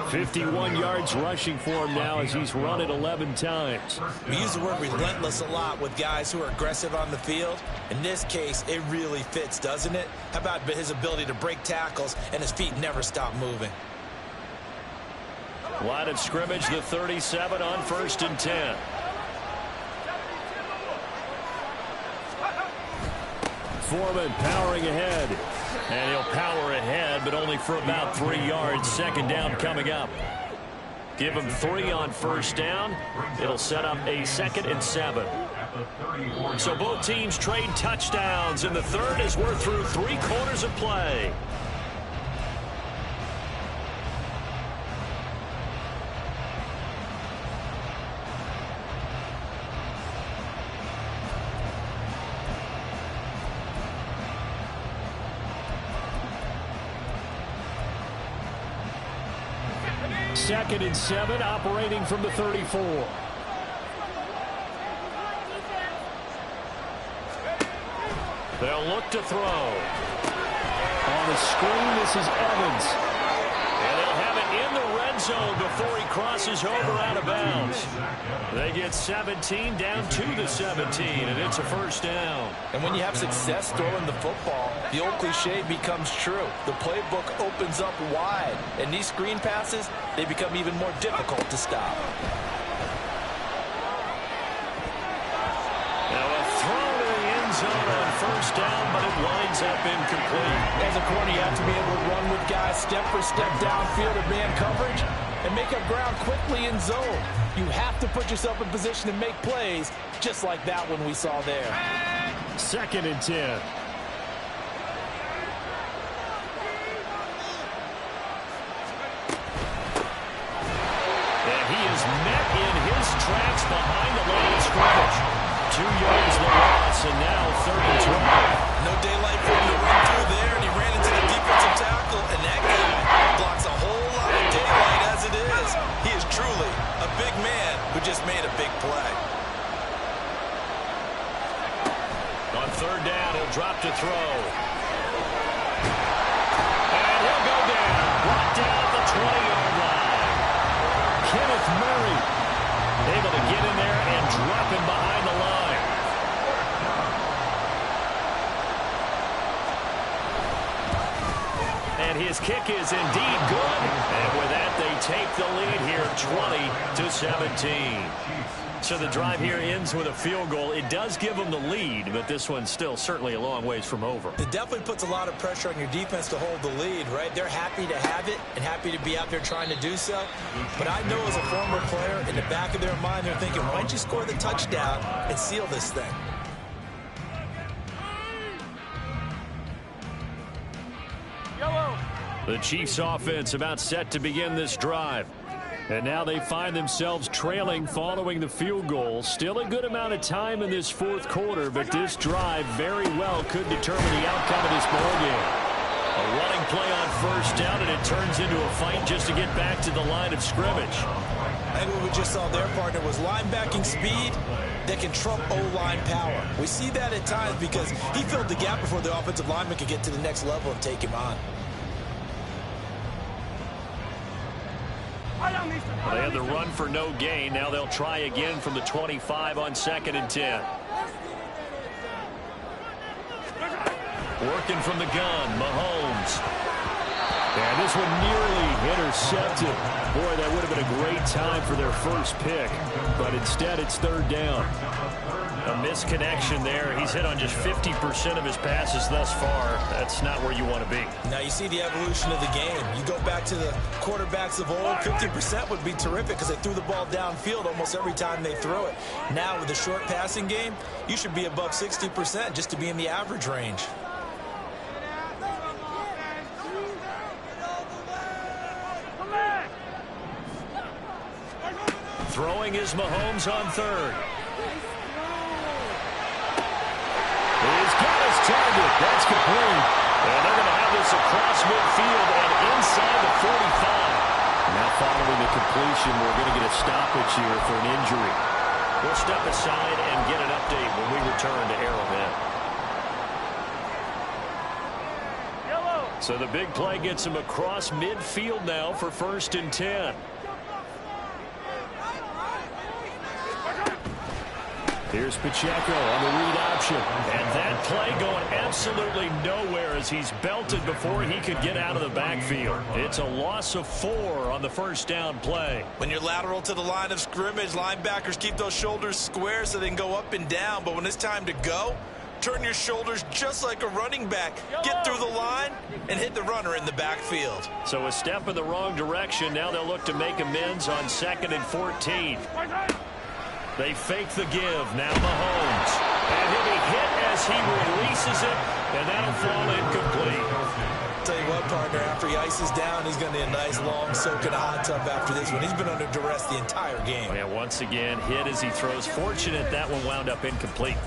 51 yards rushing for him now as he's run it 11 times. We use the word relentless a lot with guys who are aggressive on the field. In this case, it really fits, doesn't it? How about his ability to break tackles and his feet never stop moving? Line of scrimmage, the 37 on 1st and 10. Foreman powering ahead. And he'll power ahead, but only for about 3 yards. Second down coming up. Give him 3 on first down. It'll set up a 2nd and 7. So both teams trade touchdowns in the third as we're through 3 quarters of play. Second and 7, operating from the 34. They'll look to throw. On the screen, this is Evans. And they'll have it in the red zone before he crosses over out of bounds. They get 17 down to the 17, and it's a first down. And when you have success throwing the football, the old cliche becomes true. The playbook opens up wide, and these screen passes, they become even more difficult to stop. Now a throw to the end zone on first down, but it winds up incomplete. As a corner, you have to be able to run with guys step for step downfield or man coverage and make up ground quickly in zone. You have to put yourself in position to make plays just like that one we saw there. 2nd and 10. He is met in his tracks behind the line of scrimmage. 2 yards the loss, and now 3rd and 12. No daylight for him to run through there, and he ran into the defensive tackle, and that guy blocks a whole lot of daylight as it is. He is truly a big man who just made a big play. On third down, he'll drop to throw. And he'll go down. Brought down at the 20-yard line. Kenneth Murray able to get in there and drop him behind the line. And his kick is indeed good. And with that, they take the lead here 20-17. So the drive here ends with a field goal. It does give them the lead, but this one's still certainly a long ways from over. It definitely puts a lot of pressure on your defense to hold the lead, right? They're happy to have it and happy to be out there trying to do so. But I know as a former player, in the back of their mind, they're thinking, why don't you score the touchdown and seal this thing? Yellow. The Chiefs offense about set to begin this drive. And now they find themselves trailing following the field goal. Still a good amount of time in this fourth quarter, but this drive very well could determine the outcome of this ball game. A running play on first down, and it turns into a fight just to get back to the line of scrimmage. I think what we just saw there, partner, was linebacking speed that can trump O-line power. We see that at times because he filled the gap before the offensive lineman could get to the next level and take him on. Well, they had the run for no gain. Now they'll try again from the 25 on 2nd and 10. Working from the gun, Mahomes. And this one nearly intercepted. Boy, that would have been a great time for their first pick. But instead, it's 3rd down. A misconnection there. He's hit on just 50% of his passes thus far. That's not where you want to be. Now you see the evolution of the game. You go back to the quarterbacks of old, 50% would be terrific because they threw the ball downfield almost every time they throw it. Now with the short passing game, you should be above 60% just to be in the average range. Throwing is Mahomes on 3rd. He's got his target. That's complete. And they're going to have this across midfield and inside the 45. Now following the completion, we're going to get a stoppage here for an injury. We'll step aside and get an update when we return to Arrowhead. So the big play gets him across midfield now for 1st and 10. Here's Pacheco on the read option. And that play going absolutely nowhere as he's belted before he could get out of the backfield. It's a loss of 4 on the first down play. When you're lateral to the line of scrimmage, linebackers keep those shoulders square so they can go up and down. But when it's time to go, turn your shoulders just like a running back. Get through the line and hit the runner in the backfield. So a step in the wrong direction. Now they'll look to make amends on 2nd and 14. They fake the give. Now Mahomes. And he'll be hit as he releases it, and that'll fall incomplete. Tell you what, partner, after he ices down, he's going to need a nice long soak in a hot tub after this one. He's been under duress the entire game. And once again, hit as he throws. Fortunate that one wound up incomplete.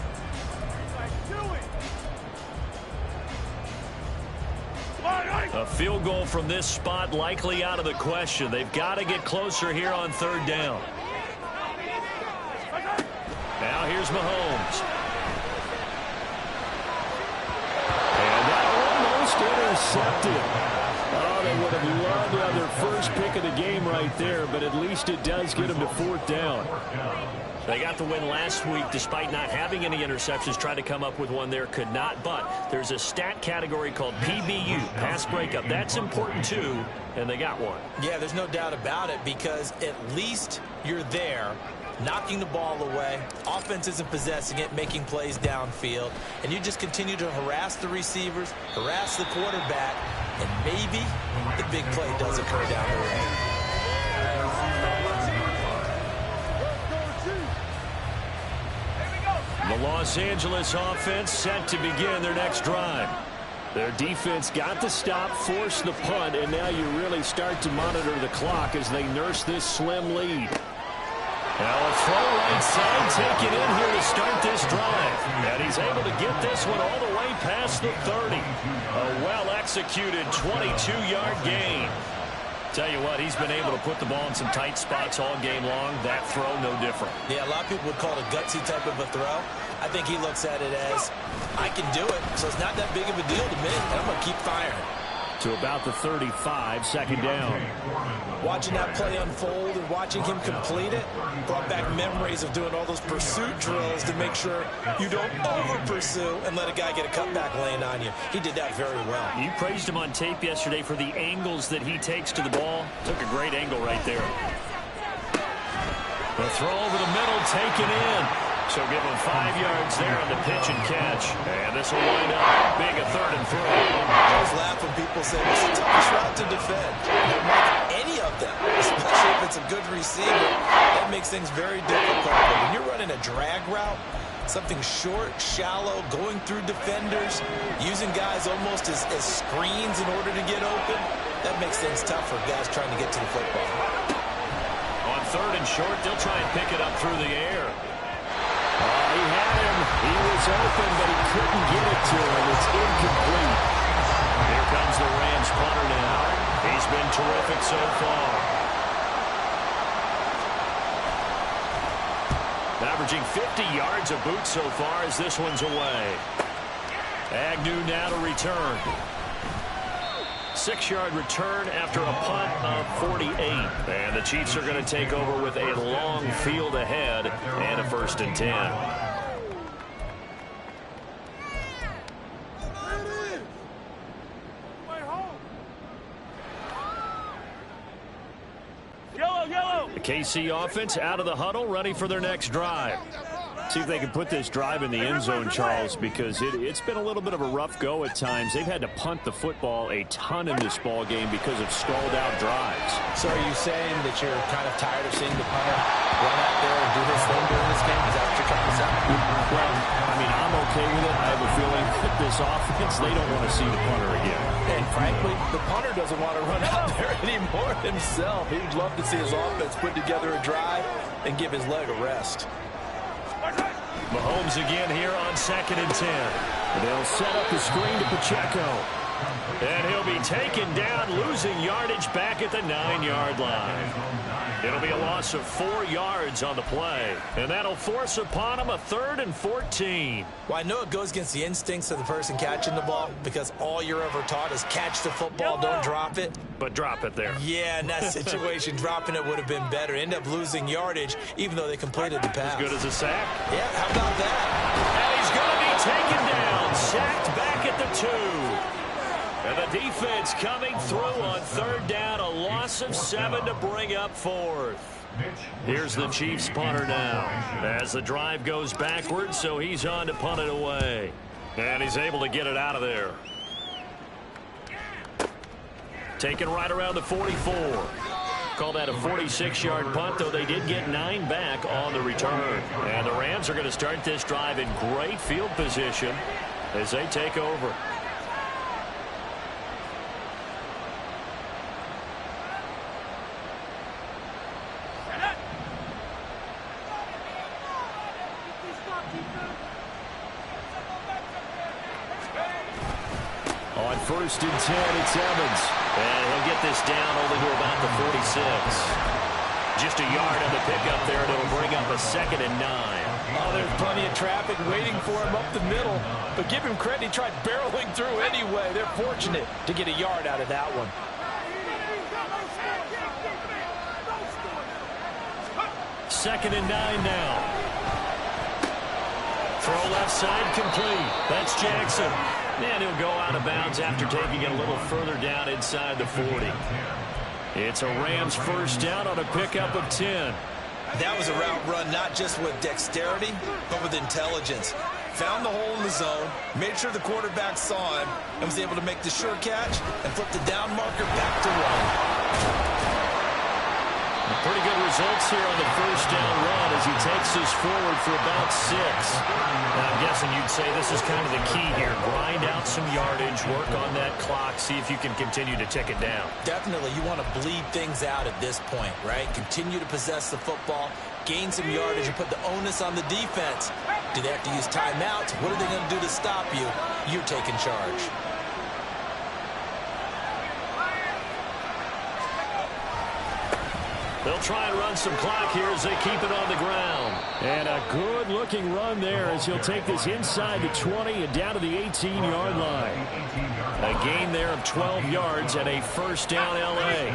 A field goal from this spot likely out of the question. They've got to get closer here on 3rd down. Now here's Mahomes. And that almost intercepted. Oh, they would have loved to have their first pick of the game right there, but at least it does get them to 4th down. They got the win last week despite not having any interceptions. Tried to come up with one there, could not. But there's a stat category called PBU, pass breakup. That's important too, and they got one. Yeah, there's no doubt about it because at least you're there, knocking the ball away. Offense isn't possessing it, making plays downfield. And you just continue to harass the receivers, harass the quarterback, and maybe the big play does occur down the road. The Los Angeles offense set to begin their next drive. Their defense got the stop, forced the punt, and now you really start to monitor the clock as they nurse this slim lead. Now a throw right side taken in here to start this drive. And he's able to get this one all the way past the 30. A well-executed 22-yard gain. Tell you what, he's been able to put the ball in some tight spots all game long. That throw, no different. Yeah, a lot of people would call it a gutsy type of a throw. I think he looks at it as, I can do it, so it's not that big of a deal to me, and I'm going to keep firing. To about the 35, 2nd down. Watching that play unfold and watching him complete it brought back memories of doing all those pursuit drills to make sure you don't over-pursue and let a guy get a cutback lane on you. He did that very well. You praised him on tape yesterday for the angles that he takes to the ball. Took a great angle right there. The throw over the middle taken in. So give him 5 yards there on the pitch and catch. And this will wind up being a 3rd and 3. I always laugh when people say, what's the toughest route to defend? Don't make any of them, especially if it's a good receiver. That makes things very difficult. But when you're running a drag route, something short, shallow, going through defenders, using guys almost as screens in order to get open, That makes things tough for guys trying to get to the football. On 3rd and short, they'll try and pick it up through the air. He had him. He was open, but he couldn't get it to him. It's incomplete. Here comes the Rams punter now. He's been terrific so far. Averaging 50 yards a boot so far as this one's away. Agnew now to return. 6-yard return after a punt of 48. And the Chiefs are going to take over with a long field ahead and a 1st and 10. The KC offense out of the huddle, ready for their next drive. See if they can put this drive in the end zone, Charles, because it's been a little bit of a rough go at times. They've had to punt the football a ton in this ball game because of stalled out drives. So are you saying that you're kind of tired of seeing the punter run out there and do his thing during this game? Is that what you're trying to say? Well, I mean, I'm okay with it. I have a feeling that this offense, they don't want to see the punter again. And frankly, the punter doesn't want to run out there anymore himself. He would love to see his offense put together a drive and give his leg a rest. Mahomes again here on 2nd and 10. They'll set up the screen to Pacheco. And he'll be taken down, losing yardage back at the 9-yard line. It'll be a loss of 4 yards on the play. And that'll force upon him a 3rd and 14. Well, I know it goes against the instincts of the person catching the ball because all you're ever taught is catch the football, don't drop it. But drop it there. Yeah, in that situation, dropping it would have been better. End up losing yardage, even though they completed the pass. As good as a sack. Yeah, how about that? And he's going to be taken down, sacked back at the 2. And the defense coming through on 3rd down, a loss of 7 to bring up 4th. Here's the Chiefs punter now as the drive goes backwards, so he's on to punt it away. And he's able to get it out of there. Taken right around the 44. Call that a 46-yard punt, though they did get 9 back on the return. And the Rams are going to start this drive in great field position as they take over. On 1st and 10, it's Evans. And he'll get this down only to about the 46. Just a yard on the pickup there, and it'll bring up a 2nd and 9. Oh, there's plenty of traffic waiting for him up the middle. But give him credit, he tried barreling through anyway. They're fortunate to get a yard out of that one. 2nd and 9 now. Throw left side complete. That's Jackson. And he'll go out of bounds after taking it a little further down inside the 40. It's a Rams 1st down on a pickup of 10. That was a route run not just with dexterity, but with intelligence. Found the hole in the zone, made sure the quarterback saw him, and was able to make the sure catch and flip the down marker back to run. Pretty good results here on the 1st down run as he takes this forward for about 6. Now, I'm guessing you'd say this is kind of the key here. Grind out some yardage, work on that clock, see if you can continue to tick it down. Definitely, you want to bleed things out at this point, right? Continue to possess the football, gain some yardage, and put the onus on the defense. Do they have to use timeouts? What are they going to do to stop you? You're taking charge. They'll try and run some clock here as they keep it on the ground. And a good-looking run there as he'll take this inside the 20 and down to the 18-yard line. A gain there of 12 yards and a 1st down L.A.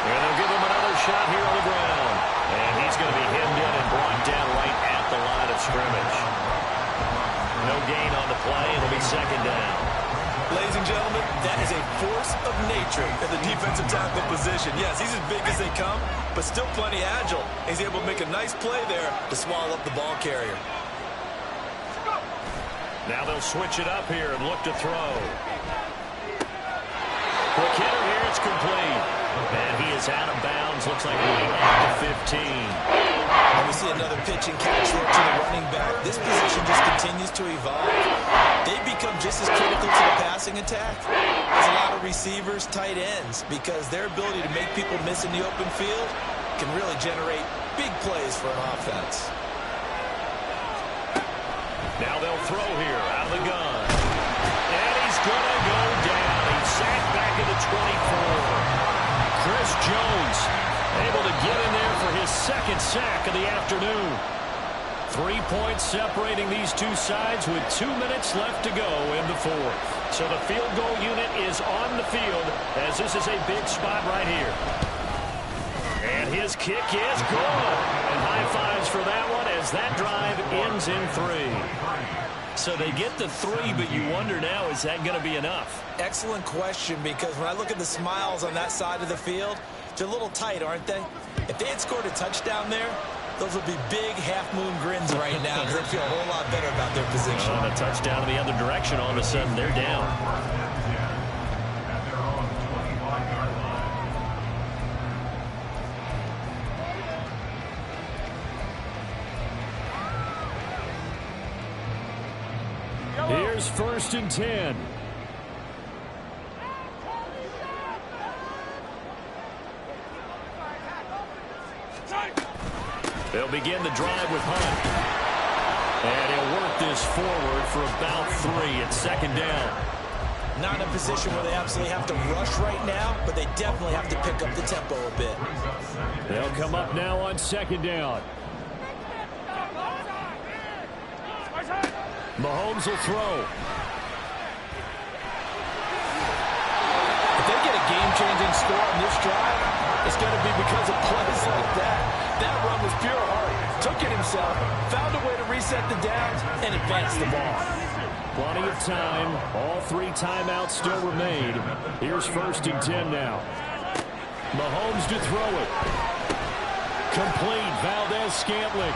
And they'll give him another shot here on the ground. And he's going to be hemmed in and brought down right at the line of scrimmage. No gain on the play. It'll be 2nd down. Ladies and gentlemen, that is a force of nature in the defensive tackle position. Yes, he's as big as they come, but still plenty agile. He's able to make a nice play there to swallow up the ball carrier. Now they'll switch it up here and look to throw. Quick hitter here. It's complete. And he is out of bounds. Looks like right at the 15. And we see another pitch and catch there to the running back. This position just continues to evolve. They become just as critical to the passing attack as a lot of receivers, tight ends, because their ability to make people miss in the open field can really generate big plays for an offense. Now they'll throw here out of the gun. And he's going to go down. He's sacked back at the 24. Chris Jones able to get in there for his second sack of the afternoon. 3 points separating these two sides with 2 minutes left to go in the fourth. So the field goal unit is on the field as this is a big spot right here. And his kick is good. And high fives for that one as that drive ends in 3. So they get the 3, but you wonder now, is that going to be enough? Excellent question, because when I look at the smiles on that side of the field, they're a little tight, aren't they? If they had scored a touchdown there, those would be big half-moon grins right now because they feel a whole lot better about their position. On a touchdown in the other direction, all of a sudden they're down. Here's 1st and 10. They'll begin the drive with Hunt. And he'll work this forward for about 3 at 2nd down. Not in a position where they absolutely have to rush right now, but they definitely have to pick up the tempo a bit. They'll come up now on 2nd down. Mahomes will throw. If they get a game-changing score on this drive, it's going to be because of plays like that. That run was pure heart. Took it himself, found a way to reset the downs, and advance the ball. Plenty of time. All 3 timeouts still remain. Here's 1st and 10 now. Mahomes to throw it. Complete. Valdez-Scantling.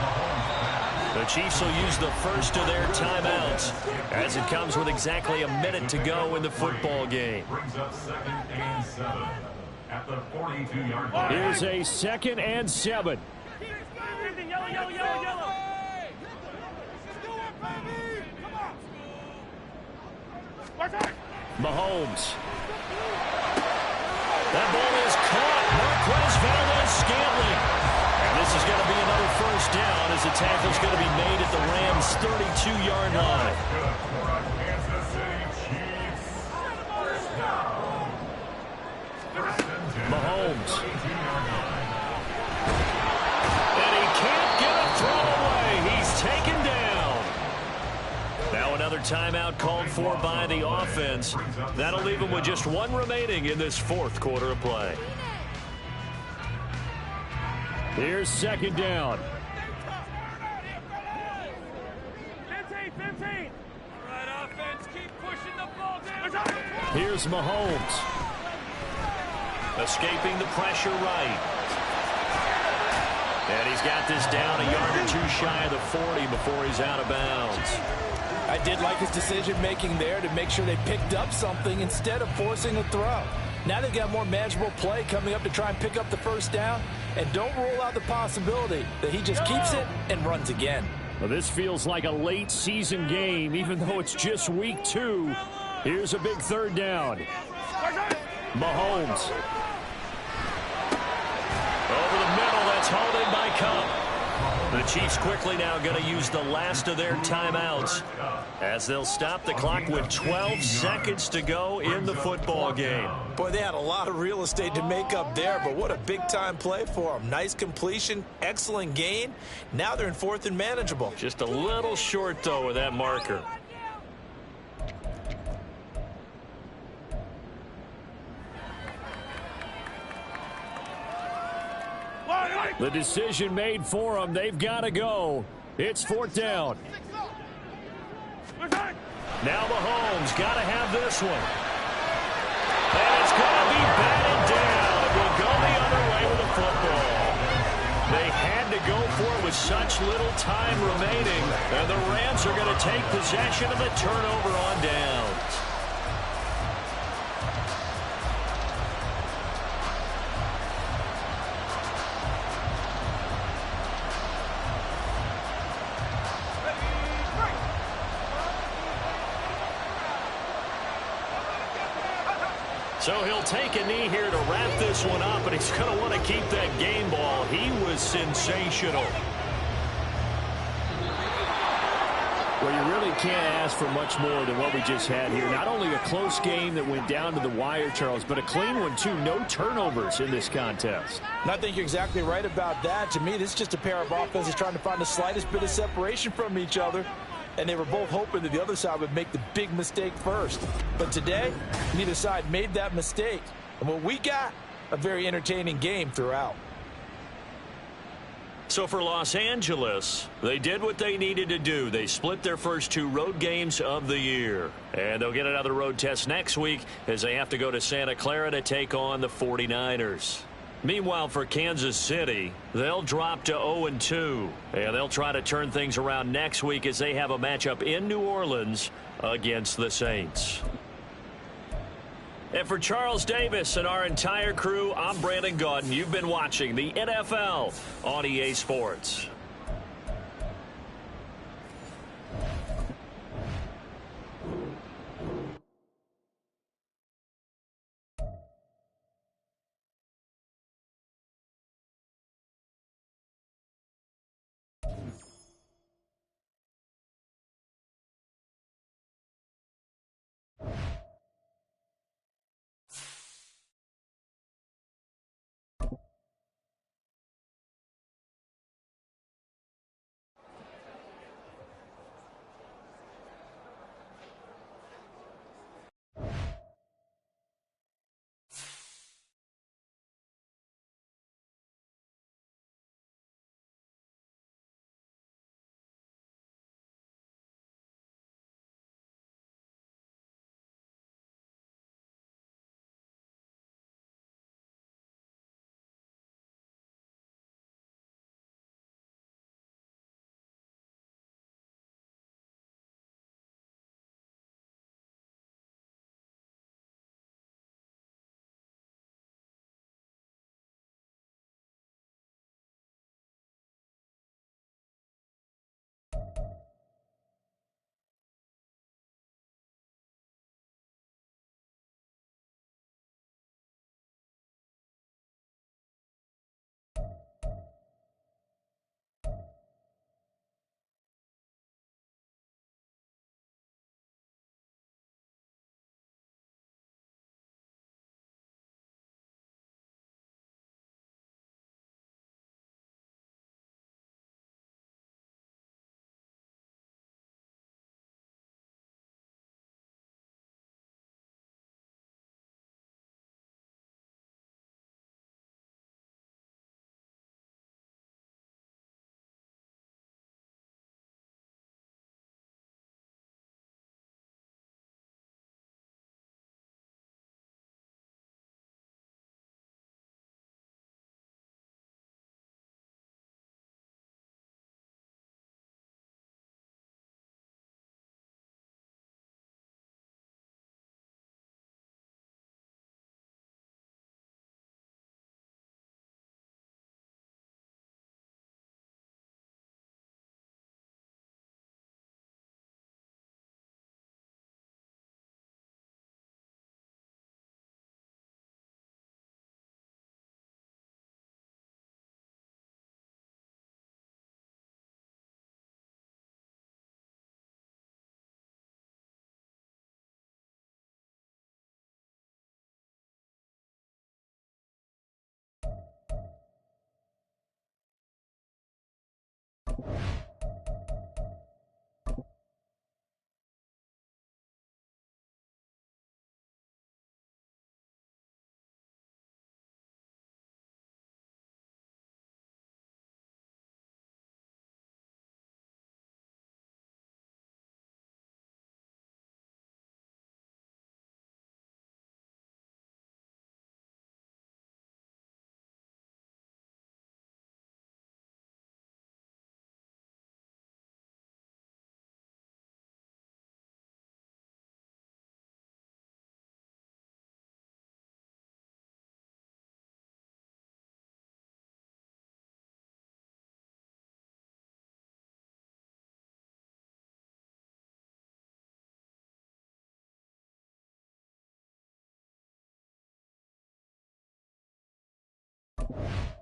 The Chiefs will use the first of their timeouts as it comes with exactly a minute to go in the football game. Brings up 2nd and 7 at the 42-yard line. Here's a 2nd and 7. Yellow, yellow, yellow, yellow. Mahomes. That ball is caught. Marquez Valdez-Scantling. And this is going to be another 1st down as the tackle's going to be made at the Rams' 32-yard line. Mahomes. And he can't get a throw away. He's taken down. Now another timeout called for by the offense. That'll leave him with just 1 remaining in this 4th quarter of play. Here's 2nd down. 15. All right, offense, keep pushing the ball down. Here's Mahomes. Escaping the pressure right. And he's got this down a yard or 2 shy of the 40 before he's out of bounds. I did like his decision-making there to make sure they picked up something instead of forcing a throw. Now they've got more manageable play coming up to try and pick up the 1st down. And don't rule out the possibility that he just keeps it and runs again. Well, this feels like a late season game, even though it's just week 2. Here's a big 3rd down. Mahomes. Over the middle, that's hauled in by Cup. The Chiefs quickly now going to use the last of their timeouts as they'll stop the clock with 12 seconds to go in the football game. Boy, they had a lot of real estate to make up there, but what a big-time play for them. Nice completion, excellent gain. Now they're in 4th and manageable. Just a little short, though, with that marker. The decision made for them. They've got to go. It's 4th down. Now Mahomes got to have this one. And it's going to be batted down. It will go the other way with the football. They had to go for it with such little time remaining. And the Rams are going to take possession of the turnover on downs. So he'll take a knee here to wrap this one up, and he's going to want to keep that game ball. He was sensational. Well, you really can't ask for much more than what we just had here. Not only a close game that went down to the wire, Charles, but a clean one, too. No turnovers in this contest. And I think you're exactly right about that. To me, this is just a pair of offenses trying to find the slightest bit of separation from each other. And they were both hoping that the other side would make the big mistake first. But today, neither side made that mistake. And what we got, a very entertaining game throughout. So for Los Angeles, they did what they needed to do. They split their first 2 road games of the year. And they'll get another road test next week as they have to go to Santa Clara to take on the 49ers. Meanwhile, for Kansas City, they'll drop to 0-2. And they'll try to turn things around next week as they have a matchup in New Orleans against the Saints. And for Charles Davis and our entire crew, I'm Brandon Gaudin. You've been watching the NFL on EA Sports. Bye.